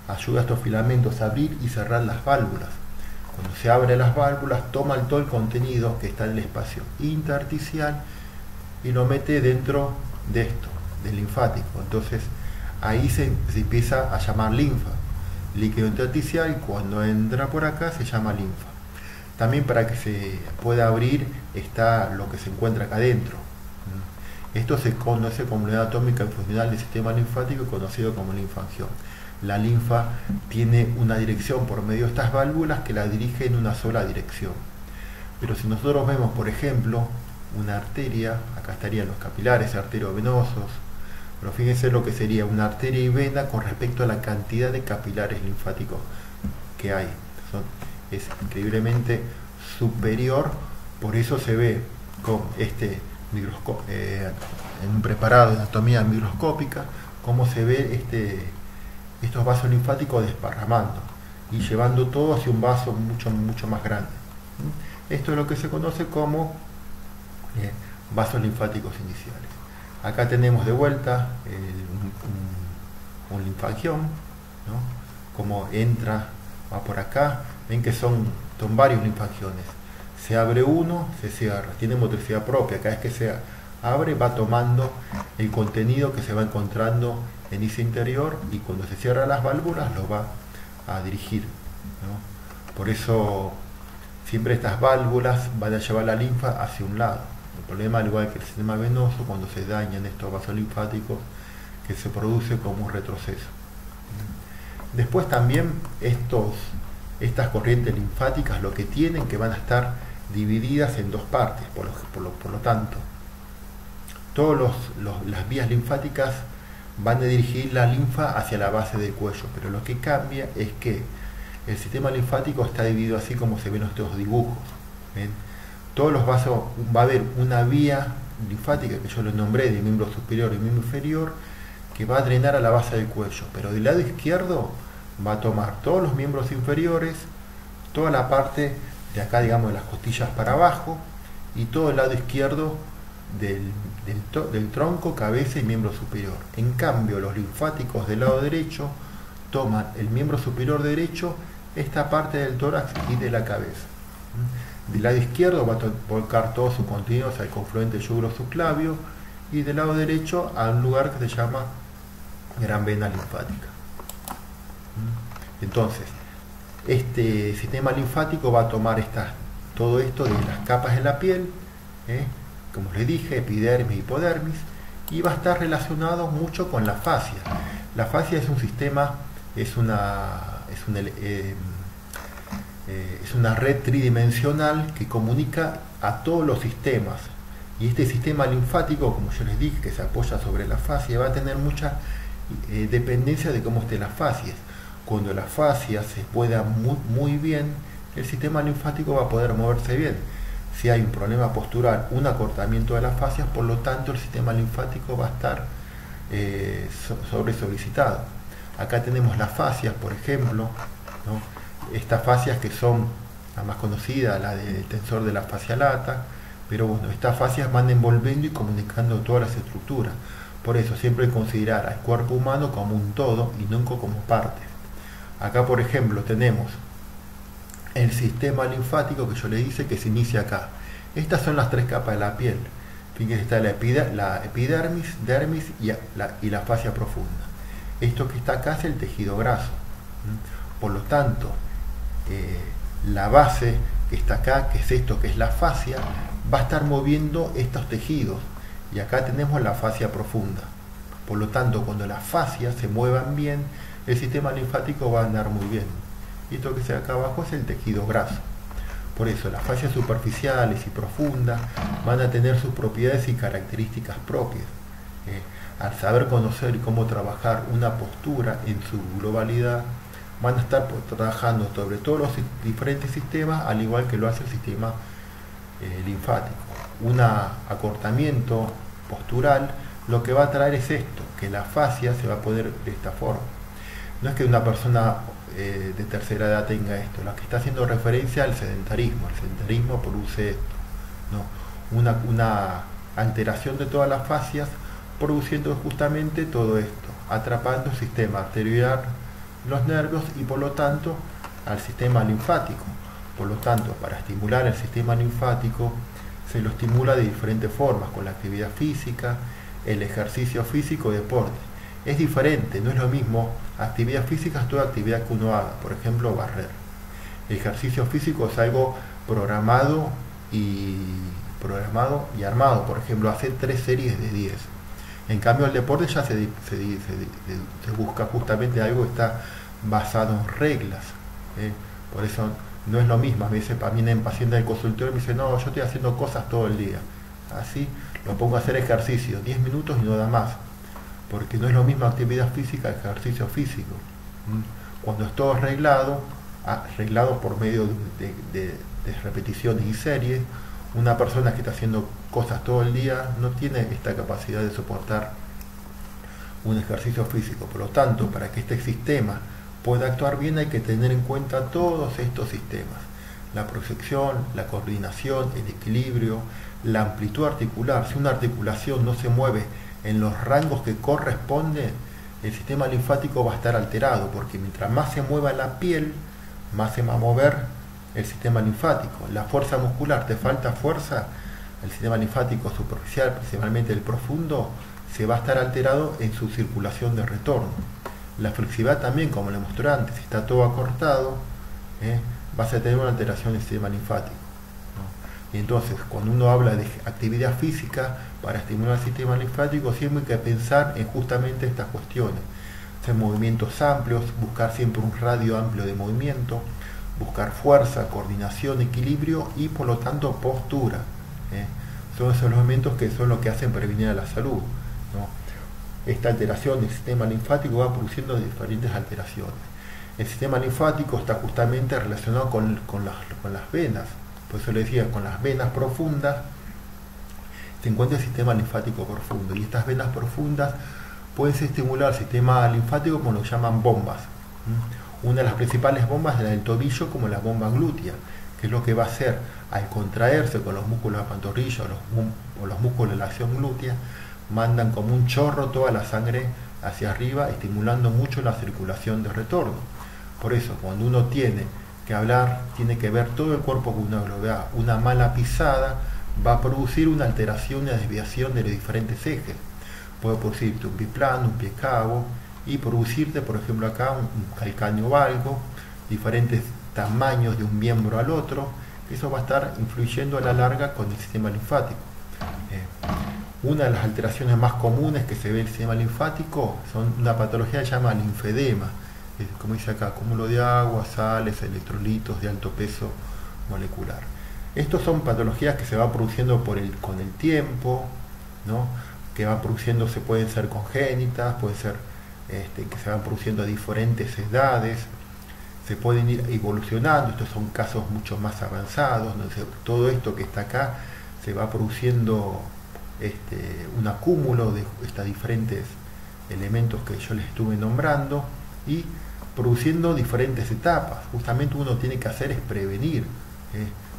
ayuda a estos filamentos a abrir y cerrar las válvulas. Cuando se abren las válvulas, toma todo el contenido que está en el espacio intersticial y lo mete dentro de esto, del linfático. Entonces ahí se empieza a llamar linfa, líquido intersticial, y cuando entra por acá se llama linfa. También para que se pueda abrir está lo que se encuentra acá adentro. Esto se conoce como unidad atómica funcional del sistema linfático, conocido como linfangión. La linfa tiene una dirección por medio de estas válvulas que la dirige en una sola dirección. Pero si nosotros vemos, por ejemplo, una arteria, acá estarían los capilares arteriovenosos, pero fíjense lo que sería una arteria y vena con respecto a la cantidad de capilares linfáticos que hay. Es increíblemente superior, por eso se ve con en un preparado de anatomía microscópica, cómo se ve estos vasos linfáticos desparramando y llevando todo hacia un vaso mucho más grande. Esto es lo que se conoce como vasos linfáticos iniciales. Acá tenemos de vuelta un linfangión, ¿no? Como entra, va por acá. Ven que son varios linfangiones. Se abre uno, se cierra, tiene motricidad propia. Cada vez que se abre va tomando el contenido que se va encontrando en ese interior, y cuando se cierran las válvulas lo va a dirigir, ¿no? Por eso siempre estas válvulas van a llevar la linfa hacia un lado. El problema, al igual que el sistema venoso, cuando se dañan estos vasos linfáticos, que se produce como un retroceso. Después también estas corrientes linfáticas lo que tienen, que van a estar divididas en dos partes. Por lo tanto, todas las vías linfáticas van a dirigir la linfa hacia la base del cuello, pero lo que cambia es que el sistema linfático está dividido así como se ven en estos dibujos. ¿Ven? Todos los vasos, va a haber una vía linfática que yo lo nombré de miembro superior y miembro inferior, que va a drenar a la base del cuello, pero del lado izquierdo va a tomar todos los miembros inferiores, toda la parte de acá, digamos, de las costillas para abajo, y todo el lado izquierdo del tronco, cabeza y miembro superior. En cambio, los linfáticos del lado derecho toman el miembro superior derecho, esta parte del tórax y de la cabeza. Del lado izquierdo va a volcar todo su contenido hacia el confluente yugosubclavio y del lado derecho a un lugar que se llama gran vena linfática. Entonces, este sistema linfático va a tomar todo esto de las capas de la piel, como les dije, epidermis y hipodermis, y va a estar relacionado mucho con la fascia. La fascia es un sistema, es una red tridimensional que comunica a todos los sistemas, y este sistema linfático, como yo les dije, que se apoya sobre la fascia, va a tener mucha dependencia de cómo estén las fascias. Cuando las fascias se puedan muy bien, el sistema linfático va a poder moverse bien. Si hay un problema postural, un acortamiento de las fascias, por lo tanto el sistema linfático va a estar sobresolicitado. Acá tenemos las fascias, por ejemplo, ¿no? Estas fascias que son la más conocida, la del tensor de la fascia lata, pero bueno, estas fascias van envolviendo y comunicando todas las estructuras. Por eso siempre hay que considerar al cuerpo humano como un todo y nunca como parte. Acá, por ejemplo, tenemos el sistema linfático que yo le hice, que se inicia acá. Estas son las tres capas de la piel. Fíjense, está la epidermis, dermis y la fascia profunda. Esto que está acá es el tejido graso. Por lo tanto, la base que está acá, que es esto, que es la fascia, va a estar moviendo estos tejidos. Y acá tenemos la fascia profunda. Por lo tanto, cuando las fascias se muevan bien, el sistema linfático va a andar muy bien. Y esto que se ve acá abajo es el tejido graso. Por eso las fascias superficiales y profundas van a tener sus propiedades y características propias. Al saber conocer y cómo trabajar una postura en su globalidad, van a estar trabajando sobre todos los diferentes sistemas, al igual que lo hace el sistema linfático. Un acortamiento postural lo que va a traer es esto, que la fascia se va a poner de esta forma. No es que una persona de tercera edad tenga esto, lo que está haciendo referencia al sedentarismo. El sedentarismo produce esto, ¿no? Una alteración de todas las fascias, produciendo justamente todo esto, atrapando el sistema arterial, los nervios y por lo tanto al sistema linfático. Por lo tanto, para estimular el sistema linfático se lo estimula de diferentes formas, con la actividad física, el ejercicio físico y deporte. Es diferente, no es lo mismo actividad física, es toda actividad que uno haga, por ejemplo barrer. El ejercicio físico es algo programado y armado, por ejemplo hacer 3 series de 10. En cambio el deporte ya se busca justamente algo que está basado en reglas, por eso no es lo mismo. A veces vienen pacientes del consultorio y me dicen, no, yo estoy haciendo cosas todo el día. Así lo pongo a hacer ejercicio, 10 minutos y no da más. Porque no es lo mismo actividad física que ejercicio físico. Cuando es todo arreglado por medio de repeticiones y series, una persona que está haciendo cosas todo el día no tiene esta capacidad de soportar un ejercicio físico. Por lo tanto, para que este sistema pueda actuar bien hay que tener en cuenta todos estos sistemas: la proyección, la coordinación, el equilibrio, la amplitud articular. Si una articulación no se mueve en los rangos que corresponden, el sistema linfático va a estar alterado, porque mientras más se mueva la piel, más se va a mover el sistema linfático. La fuerza muscular, te falta fuerza, el sistema linfático superficial, principalmente el profundo, se va a estar alterado en su circulación de retorno. La flexibilidad también, como le mostré antes, si está todo acortado, vas a tener una alteración del sistema linfático. Y entonces, cuando uno habla de actividad física para estimular el sistema linfático, siempre hay que pensar en justamente estas cuestiones: hacer movimientos amplios, buscar siempre un radio amplio de movimiento, buscar fuerza, coordinación, equilibrio y por lo tanto postura. Son esos elementos que son los que hacen prevenir a la salud, ¿no? Esta alteración del sistema linfático va produciendo diferentes alteraciones. El sistema linfático está justamente relacionado con las venas. Por eso le decía, con las venas profundas se encuentra el sistema linfático profundo, y estas venas profundas pueden estimular el sistema linfático como lo llaman bombas. Una de las principales bombas es la del tobillo, como la bomba glútea, que es lo que va a hacer al contraerse con los músculos de la pantorrilla o los músculos de la acción glútea, mandan como un chorro toda la sangre hacia arriba, estimulando mucho la circulación de retorno. Por eso, cuando uno tiene que hablar, tiene que ver todo el cuerpo con una globeada. Una mala pisada va a producir una alteración, una desviación de los diferentes ejes. Puede producirte un biplano, un pie cabo, y producirte, por ejemplo, acá un calcáneo valgo, diferentes tamaños de un miembro al otro. Eso va a estar influyendo a la larga con el sistema linfático. Una de las alteraciones más comunes que se ve en el sistema linfático son una patología que se llama linfedema, como dice acá, acúmulo de agua, sales, electrolitos de alto peso molecular. Estos son patologías que se van produciendo con el tiempo, ¿no? Que van produciéndose, pueden ser congénitas, pueden ser que se van produciendo a diferentes edades, se pueden ir evolucionando. Estos son casos mucho más avanzados, ¿no? Todo esto que está acá se va produciendo un acúmulo de estos diferentes elementos que yo les estuve nombrando y produciendo diferentes etapas. Justamente uno tiene que hacer es prevenir,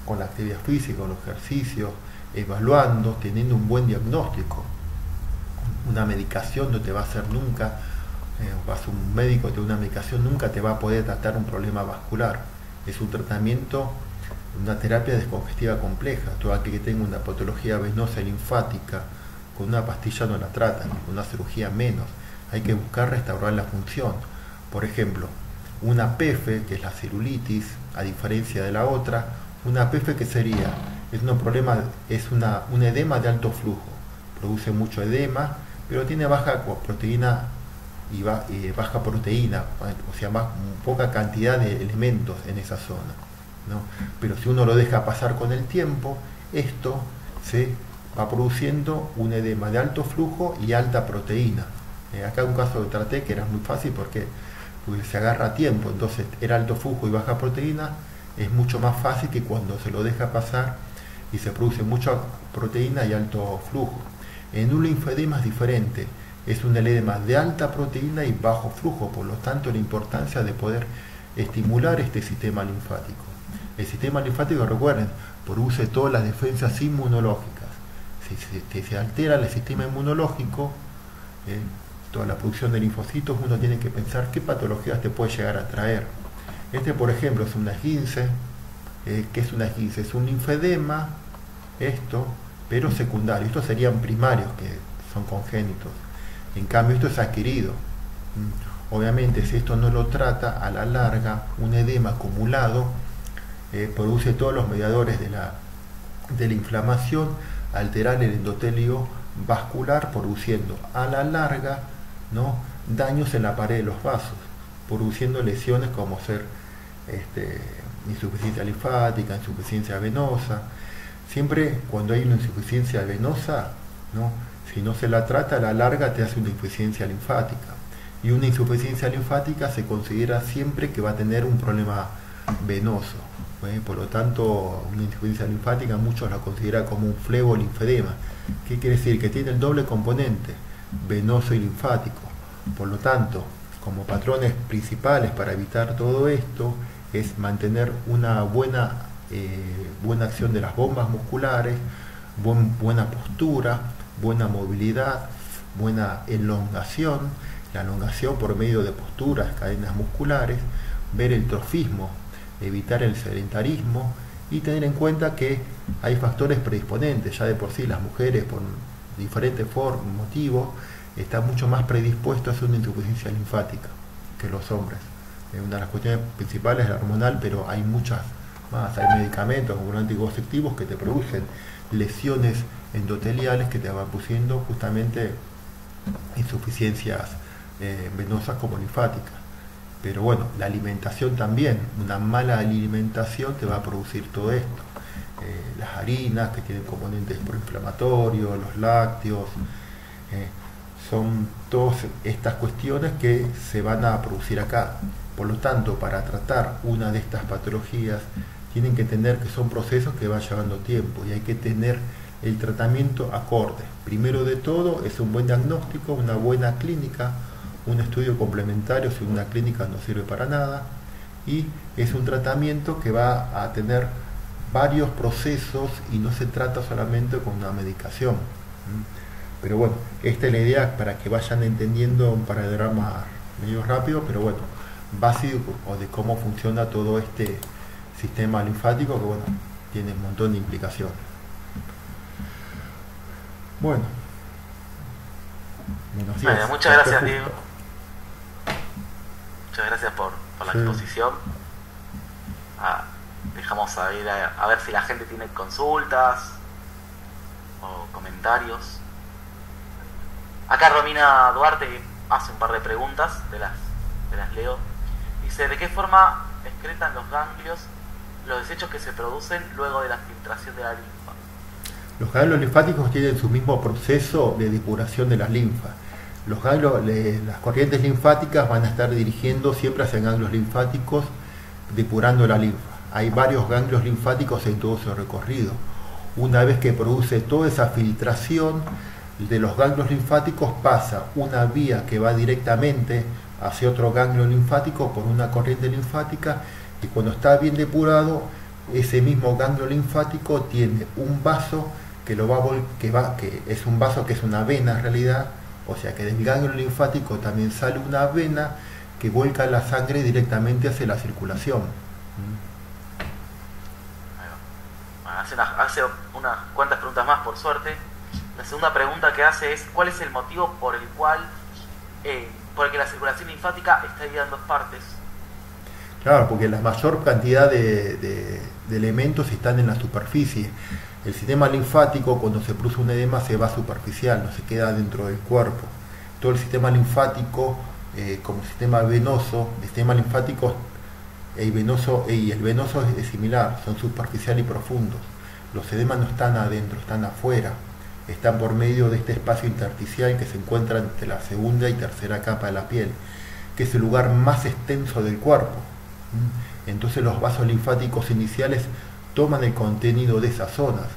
con la actividad física, con los ejercicios, evaluando, teniendo un buen diagnóstico. Una medicación no te va a hacer nunca, vas a un médico que te da una medicación, nunca te va a poder tratar un problema vascular. Es un tratamiento, una terapia descongestiva compleja. Todo aquel que tenga una patología venosa linfática, con una pastilla no la tratan, con una cirugía menos. Hay que buscar restaurar la función. Por ejemplo, una PF, que es la celulitis, a diferencia de la otra, una PF que sería, es un edema de alto flujo, produce mucho edema, pero tiene baja proteína y baja proteína, o sea, poca cantidad de elementos en esa zona, ¿no? Pero si uno lo deja pasar con el tiempo, esto se va produciendo un edema de alto flujo y alta proteína. Acá un caso que traté que era muy fácil porque se agarra a tiempo, entonces era alto flujo y baja proteína, es mucho más fácil que cuando se lo deja pasar y se produce mucha proteína y alto flujo. En un linfedema es diferente, es un edema de alta proteína y bajo flujo, por lo tanto la importancia de poder estimular este sistema linfático. El sistema linfático, recuerden, produce todas las defensas inmunológicas. Si se altera el sistema inmunológico, toda la producción de linfocitos, uno tiene que pensar qué patologías te puede llegar a traer. Por ejemplo, es un esguince. ¿Qué es un esguince? Es un linfedema, pero secundario. Estos serían primarios, que son congénitos. En cambio, esto es adquirido. Obviamente, si esto no lo trata, a la larga, un edema acumulado produce todos los mediadores de la inflamación, alterar el endotelio vascular, produciendo a la larga, ¿no?, daños en la pared de los vasos, produciendo lesiones como ser insuficiencia linfática, insuficiencia venosa. Siempre cuando hay una insuficiencia venosa, ¿no?, si no se la trata, a la larga te hace una insuficiencia linfática. Y una insuficiencia linfática se considera siempre que va a tener un problema venoso. Por lo tanto, una insuficiencia linfática muchos la consideran como un flebolinfedema. ¿Qué quiere decir? Que tiene el doble componente, venoso y linfático. Por lo tanto, como patrones principales para evitar todo esto, es mantener una buena acción de las bombas musculares, buena postura, buena movilidad, buena elongación, la elongación por medio de posturas, cadenas musculares, ver el trofismo, evitar el sedentarismo y tener en cuenta que hay factores predisponentes. Ya de por sí las mujeres, por diferentes motivos, están mucho más predispuestos a hacer una insuficiencia linfática que los hombres. Una de las cuestiones principales es la hormonal, pero hay muchas más. Hay medicamentos como anticonceptivos que te producen lesiones endoteliales que te van produciendo justamente insuficiencias venosas como linfáticas. Pero bueno, la alimentación también, una mala alimentación te va a producir todo esto. Las harinas que tienen componentes proinflamatorios, los lácteos, son todas estas cuestiones que se van a producir acá. Por lo tanto, para tratar una de estas patologías, tienen que entender que son procesos que van llevando tiempo y hay que tener el tratamiento acorde. Primero de todo es un buen diagnóstico, una buena clínica, un estudio complementario. Si una clínica no sirve para nada, y es un tratamiento que va a tener varios procesos y no se trata solamente con una medicación. Pero bueno, esta es la idea para que vayan entendiendo un panorama medio rápido, pero bueno, básico de cómo funciona todo este sistema linfático, que bueno, tiene un montón de implicaciones. Bueno, bueno, muchas gracias, Diego. Muchas gracias por la exposición. Dejamos a ver si la gente tiene consultas o comentarios. Acá Romina Duarte hace un par de preguntas, te las leo. Dice, ¿de qué forma excretan los ganglios los desechos que se producen luego de la filtración de la linfa? Los ganglios linfáticos tienen su mismo proceso de depuración de la linfa. Los ganglios, las corrientes linfáticas van a estar dirigiendo siempre hacia ganglios linfáticos, depurando la linfa. Hay varios ganglios linfáticos en todo su recorrido. Una vez que produce toda esa filtración de los ganglios linfáticos, pasa una vía que va directamente hacia otro ganglio linfático por una corriente linfática, y cuando está bien depurado, ese mismo ganglio linfático tiene un vaso que es un vaso que es una vena en realidad, o sea que del ganglio linfático también sale una vena que vuelca la sangre directamente hacia la circulación. Hace unas cuantas preguntas más, por suerte. La segunda pregunta que hace es, ¿cuál es el motivo por el que la circulación linfática está dividida en dos partes? Claro, porque la mayor cantidad de elementos están en la superficie. El sistema linfático, cuando se produce un edema, se va superficial, no se queda dentro del cuerpo. Todo el sistema linfático, como sistema venoso, el sistema linfático y el venoso es similar, son superficial y profundos. Los edemas no están adentro, están afuera, están por medio de este espacio intersticial que se encuentra entre la segunda y tercera capa de la piel, que es el lugar más extenso del cuerpo. Entonces los vasos linfáticos iniciales toman el contenido de esas zonas.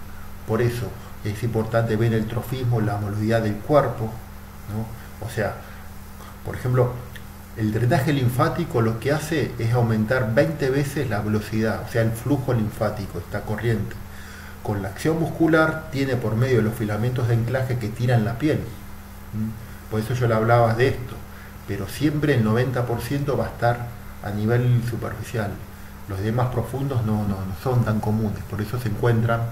Por eso es importante ver el trofismo, la movilidad del cuerpo, ¿no? O sea, por ejemplo, el drenaje linfático lo que hace es aumentar 20 veces la velocidad, o sea, el flujo linfático, esta corriente. Con la acción muscular tiene por medio de los filamentos de anclaje que tiran la piel. Por eso yo le hablaba de esto, pero siempre el 90% va a estar a nivel superficial. Los demás profundos no son tan comunes, por eso se encuentran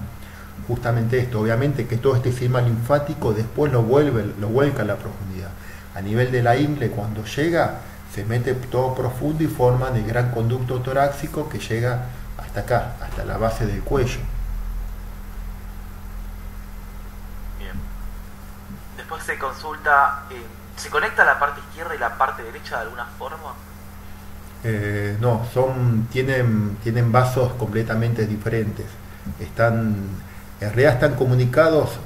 justamente esto. Obviamente que todo este sistema linfático después lo vuelca a la profundidad. A nivel de la ingle, cuando llega, se mete todo profundo y forman el gran conducto torácico que llega hasta acá, hasta la base del cuello. Bien. Después se consulta, ¿se conecta la parte izquierda y la parte derecha de alguna forma? No, tienen vasos completamente diferentes. En realidad están comunicados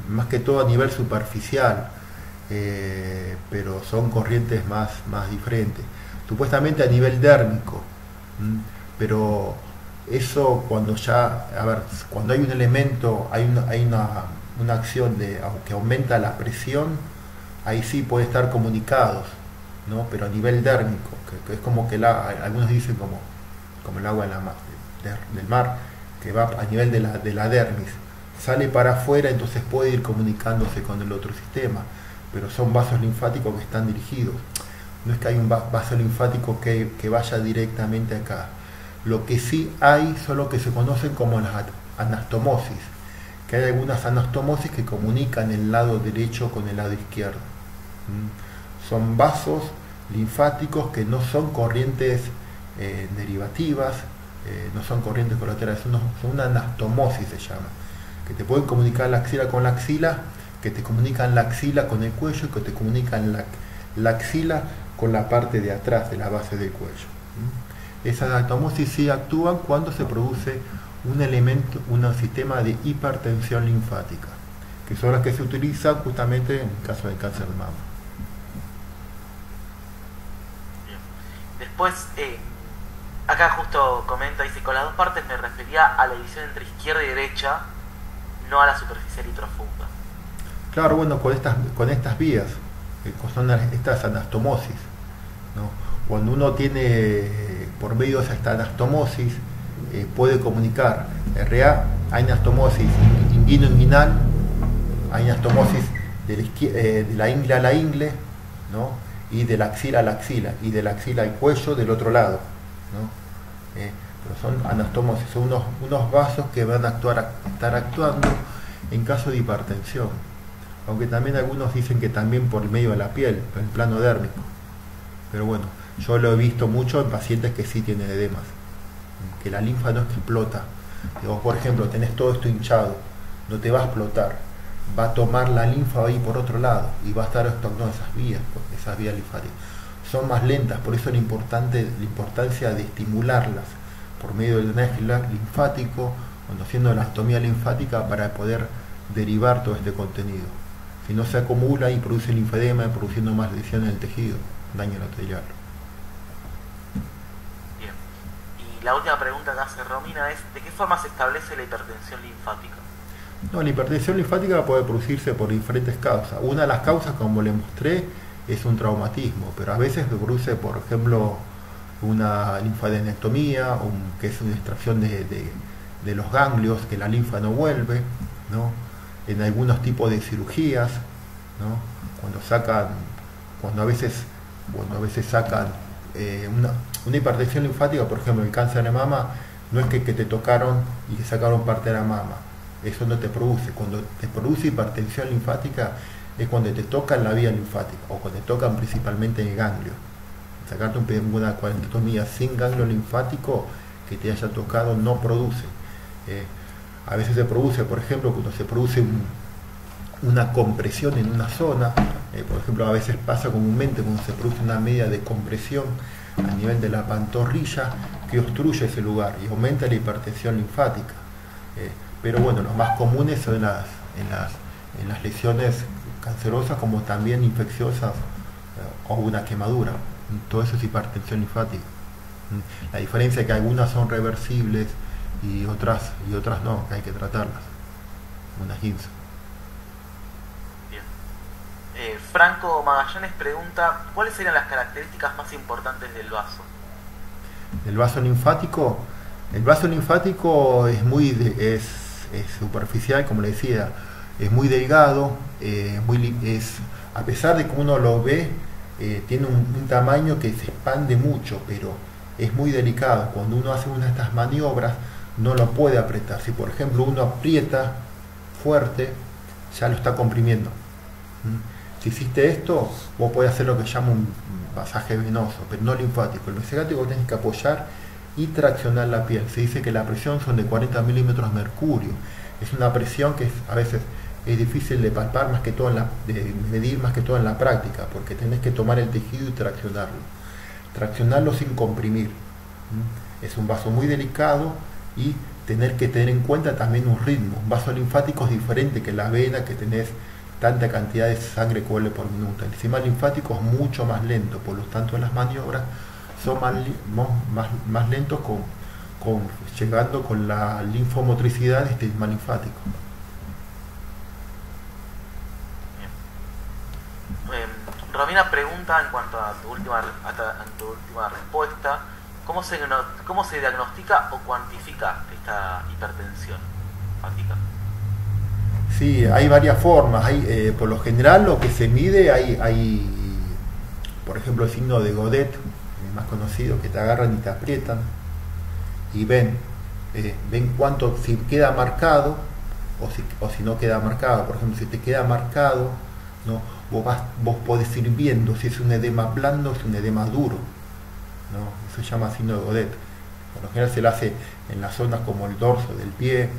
más que todo a nivel superficial, pero son corrientes más diferentes. Supuestamente a nivel dérmico, pero eso cuando cuando hay un elemento, hay una acción que aumenta la presión, ahí sí puede estar comunicados, ¿no? Pero a nivel dérmico, que es como que algunos dicen como el agua del mar, que va a nivel de la dermis, sale para afuera, entonces puede ir comunicándose con el otro sistema, pero son vasos linfáticos que están dirigidos. No es que hay un vaso linfático que vaya directamente acá. Lo que sí hay son lo que se conocen como las anastomosis, que hay algunas anastomosis que comunican el lado derecho con el lado izquierdo. Son vasos linfáticos que no son corrientes derivativas, no son corrientes colaterales, son una anastomosis se llama, que te pueden comunicar la axila con la axila, que te comunican la axila con el cuello, y que te comunican la axila con la parte de atrás de la base del cuello. Esas anastomosis sí actúan cuando se produce un sistema de hipertensión linfática, que son las que se utilizan justamente en el caso del cáncer de mama. Después, acá justo comenta, dice, con las dos partes me refería a la división entre izquierda y derecha, no a la superficial y profunda. Claro, bueno, con estas vías, que son estas anastomosis, ¿no? Cuando uno tiene, por medio de esta anastomosis, puede comunicar. En realidad hay anastomosis inguino-inguinal, hay anastomosis de la ingle a la ingle, ¿no? Y de la axila a la axila, y de la axila al cuello del otro lado, ¿no? Pero son anastomosis, son unos vasos que van a estar actuando en caso de hipertensión, aunque también algunos dicen que también por medio de la piel, en el plano dérmico. Pero bueno, yo lo he visto mucho en pacientes que sí tienen edemas, que la linfa no explota. Vos, por ejemplo, tenés todo esto hinchado, no te va a explotar, va a tomar la linfa ahí por otro lado y va a estar obstructando esas vías linfáticas. Son más lentas, por eso la importancia de estimularlas por medio del drenaje linfático, conociendo la anatomía linfática para poder derivar todo este contenido. Si no se acumula y produce linfedema, produciendo más lesiones en el tejido, daño arterial. Bien. Y la última pregunta que hace Romina es: ¿de qué forma se establece la hipertensión linfática? No, la hipertensión linfática puede producirse por diferentes causas. Una de las causas, como le mostré, es un traumatismo, pero a veces se produce, por ejemplo, una linfadenectomía, que es una extracción de los ganglios, que la linfa no vuelve, ¿no? En algunos tipos de cirugías, ¿no? Cuando a veces sacan una hipertensión linfática, por ejemplo, el cáncer de mama, no es que te tocaron y que sacaron parte de la mama, eso no te produce. Cuando te produce hipertensión linfática es cuando te tocan la vía linfática, o cuando te tocan principalmente el ganglio. Sacarte una colectomía sin ganglio linfático que te haya tocado no produce. A veces se produce, por ejemplo, cuando se produce una compresión en una zona, por ejemplo, a veces pasa comúnmente cuando se produce una media de compresión a nivel de la pantorrilla que obstruye ese lugar y aumenta la hipertensión linfática. Pero bueno, los más comunes son en las lesiones cancerosas, como también infecciosas o una quemadura. Todo eso es hipertensión linfática. La diferencia es que algunas son reversibles y otras no, que hay que tratarlas. Una esguince. Bien. Franco Magallanes pregunta: ¿cuáles serían las características más importantes del vaso? El vaso linfático. El vaso linfático es superficial, como le decía, es muy delgado, a pesar de que uno lo ve, tiene un tamaño que se expande mucho, pero es muy delicado. Cuando uno hace una de estas maniobras, no lo puede apretar. Si por ejemplo uno aprieta fuerte, ya lo está comprimiendo. Si hiciste esto, vos podés hacer lo que se llama un pasaje venoso, pero no linfático. El linfático tenés que apoyar y traccionar la piel. Se dice que la presión son de 40 milímetros de mercurio. Es una presión que a veces es difícil de palpar, de medir más que todo en la práctica, porque tenés que tomar el tejido y traccionarlo sin comprimir. Es un vaso muy delicado y tener que tener en cuenta también un ritmo. Un vaso linfático es diferente que la vena, que tenés tanta cantidad de sangre que vuelve por minuto. El sistema linfático es mucho más lento, por lo tanto en las maniobras son más lentos llegando con la linfomotricidad de este sistema linfático. Romina pregunta, en cuanto a tu última respuesta, ¿cómo se diagnostica o cuantifica esta hipertensión linfática? Sí, hay varias formas. Por lo general lo que se mide, hay por ejemplo el signo de Godet, el más conocido, que te agarran y te aprietan y ven cuánto, si queda marcado o si no queda marcado. Por ejemplo, si te queda marcado, ¿no? Vos podés ir viendo si es un edema blando o es un edema duro, ¿no? Eso se llama signo de Godet. Por lo general se lo hace en las zonas como el dorso del pie,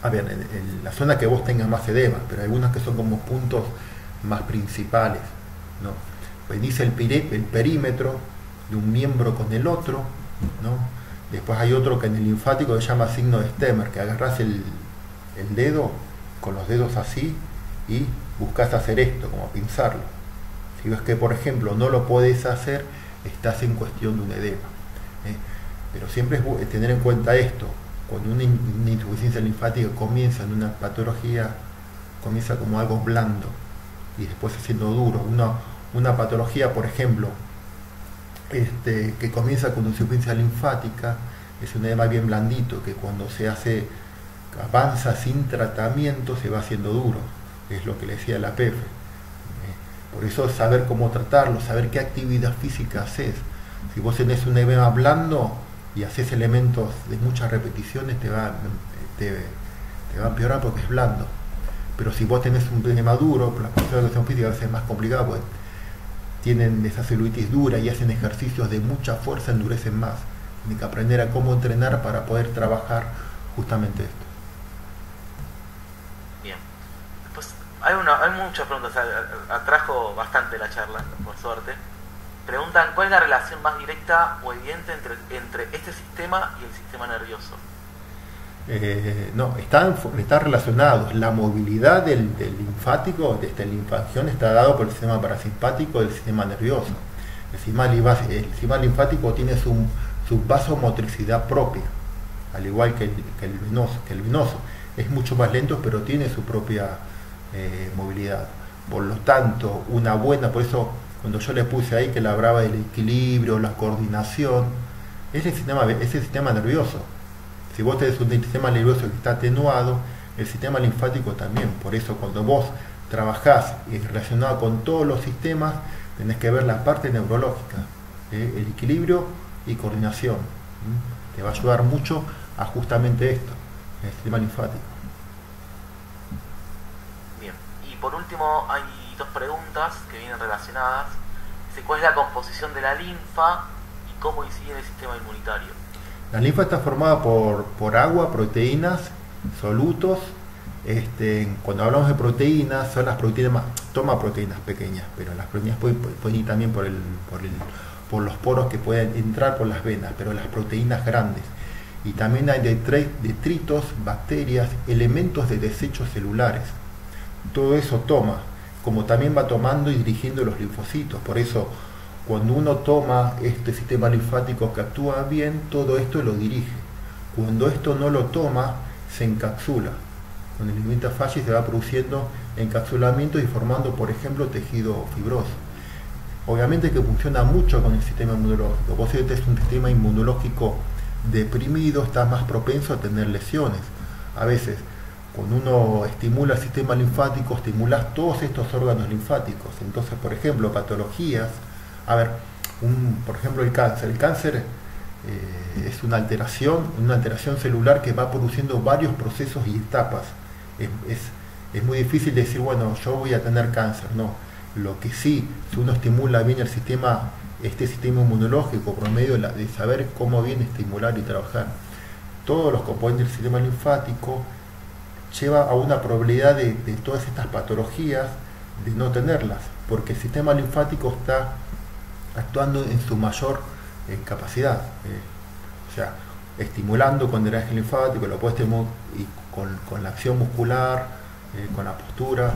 en la zona que vos tengas más edema, pero hay algunas que son como puntos más principales, ¿no? Pues dice el perímetro de un miembro con el otro, ¿no? Después hay otro que en el linfático se llama signo de Stemmer, que agarrás el dedo con los dedos así y buscas hacer esto, como pinzarlo. Si ves que por ejemplo no lo podés hacer, estás en cuestión de un edema, pero siempre es tener en cuenta esto. Cuando una insuficiencia linfática comienza en una patología, comienza como algo blando y después haciendo duro. Una patología, por ejemplo, que comienza con insuficiencia linfática, es un edema bien blandito, que cuando se hace avanza sin tratamiento se va haciendo duro, es lo que le decía la PEF. Por eso saber cómo tratarlo, saber qué actividad física haces. Si vos tenés un edema blando y haces elementos de muchas repeticiones, te va a empeorar porque es blando. Pero si vos tenés un edema duro, por la cuestión de la educación física a veces es más complicado, porque tienen esa celulitis dura y hacen ejercicios de mucha fuerza, endurecen más. Tienen que aprender a cómo entrenar para poder trabajar justamente esto. Bien. Pues hay muchas preguntas, atrajo bastante la charla, por suerte. Preguntan, ¿cuál es la relación más directa o evidente entre este sistema y el sistema nervioso? No, están relacionados. La movilidad del linfático, desde la linfación, está dado por el sistema parasimpático del sistema nervioso. El sistema linfático tiene su vasomotricidad propia, al igual que el venoso. Es mucho más lento, pero tiene su propia movilidad. Por lo tanto, por eso cuando yo le puse ahí que le hablaba del equilibrio, la coordinación, ese sistema nervioso. Si vos tenés un sistema nervioso que está atenuado, el sistema linfático también. Por eso cuando vos trabajás relacionado con todos los sistemas, tenés que ver la parte neurológica, el equilibrio y coordinación. Te va a ayudar mucho a justamente esto, el sistema linfático. Bien, y por último hay dos preguntas que vienen relacionadas. Dice, ¿cuál es la composición de la linfa y cómo incide en el sistema inmunitario? La linfa está formada por agua, proteínas, solutos. Cuando hablamos de proteínas, son las proteínas, toma proteínas pequeñas, pero las proteínas pueden ir también por los poros que pueden entrar por las venas, pero las proteínas grandes. Y también hay detritos, bacterias, elementos de desechos celulares. Todo eso toma, como también va tomando y dirigiendo los linfocitos. Por eso, cuando uno toma este sistema linfático que actúa bien, todo esto lo dirige. Cuando esto no lo toma, se encapsula. Cuando el alimento falla, se va produciendo encapsulamiento y formando, por ejemplo, tejido fibroso. Obviamente que funciona mucho con el sistema inmunológico. Vos si tenés un sistema inmunológico deprimido, estás más propenso a tener lesiones. A veces, cuando uno estimula el sistema linfático, estimulas todos estos órganos linfáticos. Entonces, por ejemplo, patologías. Por ejemplo, el cáncer. El cáncer es una alteración celular que va produciendo varios procesos y etapas. Es muy difícil decir, bueno, yo voy a tener cáncer. No. Lo que sí, si uno estimula bien este sistema inmunológico por medio de saber cómo bien estimular y trabajar todos los componentes del sistema linfático, lleva a una probabilidad de todas estas patologías de no tenerlas, porque el sistema linfático está actuando en su mayor capacidad, o sea, estimulando con drenaje linfático, lo puede estimular y con la acción muscular, con la postura.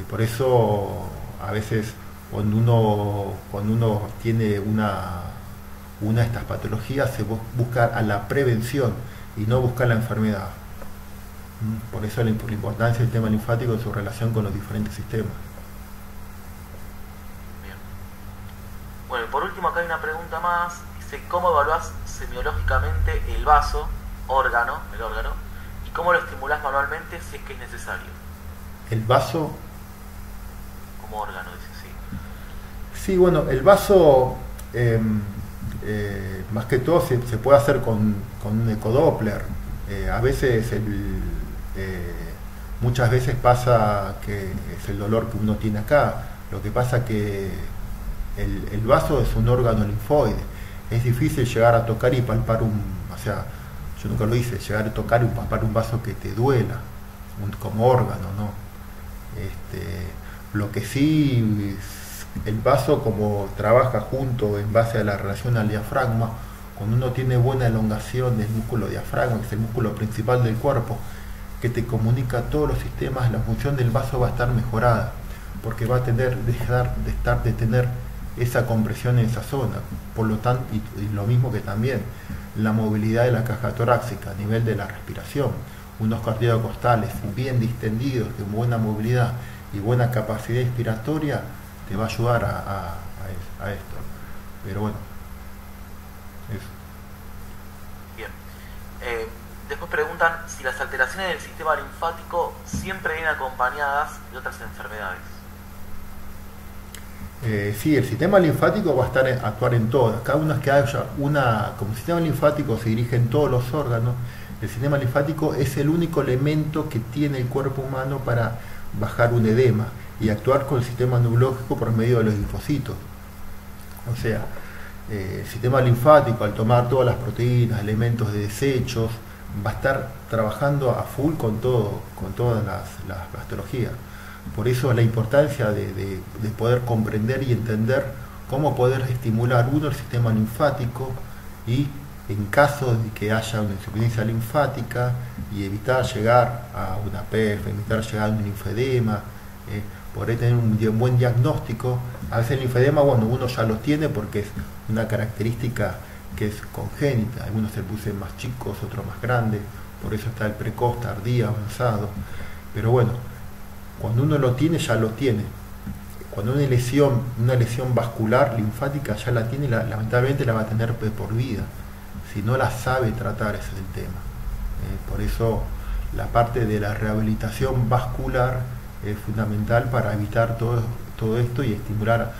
Por eso a veces cuando uno tiene una de estas patologías, se busca a la prevención y no buscar la enfermedad. Por eso la importancia del sistema linfático en su relación con los diferentes sistemas. Bien. Bueno, y por último acá hay una pregunta más. Dice, ¿cómo evaluás semiológicamente el órgano, y cómo lo estimulás manualmente si es que es necesario? El vaso... Como órgano, dice, sí. Sí, bueno, el vaso... más que todo se puede hacer con un ecodoppler. A veces muchas veces pasa que es el dolor que uno tiene acá. Lo que pasa que el vaso es un órgano linfoide. Es difícil llegar a tocar y palpar yo nunca lo hice, llegar a tocar y palpar un vaso que te duela como órgano, ¿no? Lo que sí, el vaso como trabaja junto en base a la relación al diafragma, cuando uno tiene buena elongación del músculo diafragma, que es el músculo principal del cuerpo, que te comunica todos los sistemas, la función del vaso va a estar mejorada, porque va a dejar de tener esa compresión en esa zona. Por lo tanto, y lo mismo que también la movilidad de la caja torácica a nivel de la respiración, unos cardiocostales bien distendidos, con buena movilidad y buena capacidad inspiratoria, te va a ayudar a esto. Pero bueno, eso. Bien. Después Después preguntan si las alteraciones del sistema linfático siempre vienen acompañadas de otras enfermedades. Sí, el sistema linfático va a actuar en todas. Cada una que haya como el sistema linfático se dirige en todos los órganos, el sistema linfático es el único elemento que tiene el cuerpo humano para bajar un edema y actuar con el sistema neurológico por medio de los linfocitos. O sea, el sistema linfático, al tomar todas las proteínas, elementos de desechos, va a estar trabajando a full con todas las patologías. Por eso la importancia de poder comprender y entender cómo poder estimular el sistema linfático y en caso de que haya una insuficiencia linfática y evitar llegar a una PEF, evitar llegar a un linfedema, poder tener un buen diagnóstico. A veces el linfedema, uno ya lo tiene porque es una característica que es congénita, algunos se producen más chicos, otros más grandes, por eso está el precoz, tardío, avanzado, pero bueno, cuando uno lo tiene, ya lo tiene. Cuando una lesión vascular linfática ya la tiene, lamentablemente la va a tener por vida, si no la sabe tratar. Ese es el tema. Por eso la parte de la rehabilitación vascular es fundamental para evitar todo esto y estimular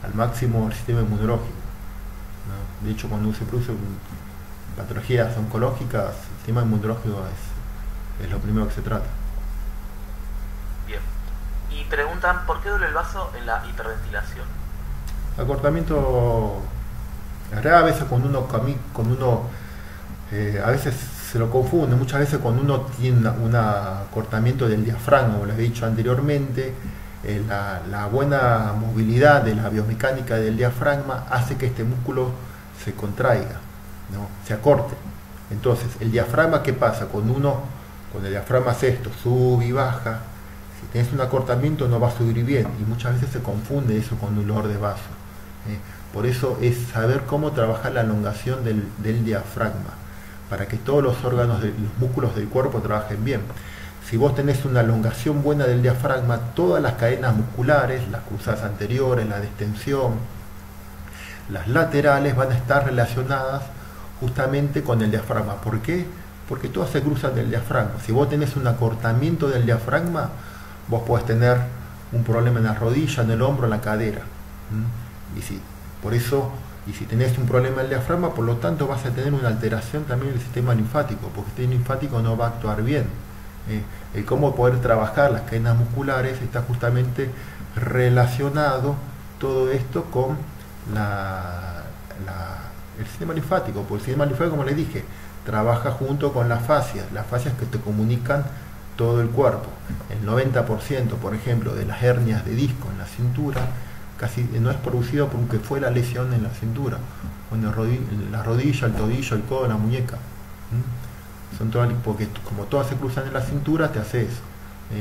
al máximo el sistema inmunológico, ¿no? De hecho, cuando se producen patologías oncológicas, el sistema inmunológico es lo primero que se trata. Bien. Y preguntan, ¿por qué duele el vaso en la hiperventilación? Acortamiento, a veces cuando uno a veces se lo confunde, muchas veces cuando uno tiene un acortamiento del diafragma, como les he dicho anteriormente, la buena movilidad de la biomecánica del diafragma hace que este músculo se contraiga, ¿no? Se acorte. Entonces, el diafragma, ¿qué pasa? Cuando el diafragma hace esto, sube y baja, si tienes un acortamiento no va a subir bien, y muchas veces se confunde eso con un dolor de vaso. Por eso es saber cómo trabajar la elongación del diafragma, para que todos los órganos, los músculos del cuerpo trabajen bien. Si vos tenés una elongación buena del diafragma, todas las cadenas musculares, las cruzadas anteriores, la de extensión, las laterales van a estar relacionadas justamente con el diafragma. ¿Por qué? Porque todas se cruzan del diafragma. Si vos tenés un acortamiento del diafragma, vos podés tener un problema en la rodilla, en el hombro, en la cadera. Y si tenés un problema en el diafragma, por lo tanto vas a tener una alteración también del sistema linfático, porque el sistema linfático no va a actuar bien. El cómo poder trabajar las cadenas musculares está justamente relacionado todo esto con el sistema linfático, porque el sistema linfático, como les dije, trabaja junto con las fascias que te comunican todo el cuerpo. El 90%, por ejemplo, de las hernias de disco en la cintura casi no es producido porque fue la lesión en la cintura, en la rodilla, el tobillo, el codo, la muñeca. Son todas, porque como todas se cruzan en la cintura, te hace eso.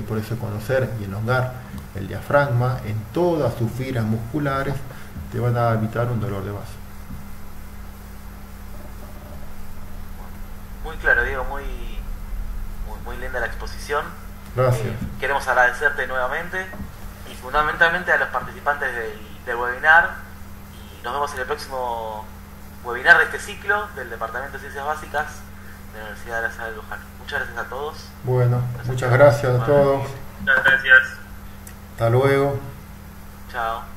Por eso conocer y elongar el diafragma en todas sus fibras musculares te van a evitar un dolor de vaso. Muy claro, Diego, muy linda la exposición. Gracias. Queremos agradecerte nuevamente y fundamentalmente a los participantes del webinar, y nos vemos en el próximo webinar de este ciclo del Departamento de Ciencias Básicas de la Universidad de la Sala de Luján. Muchas gracias a todos. Bueno, muchas gracias a todos. Muchas gracias. Hasta luego. Chao.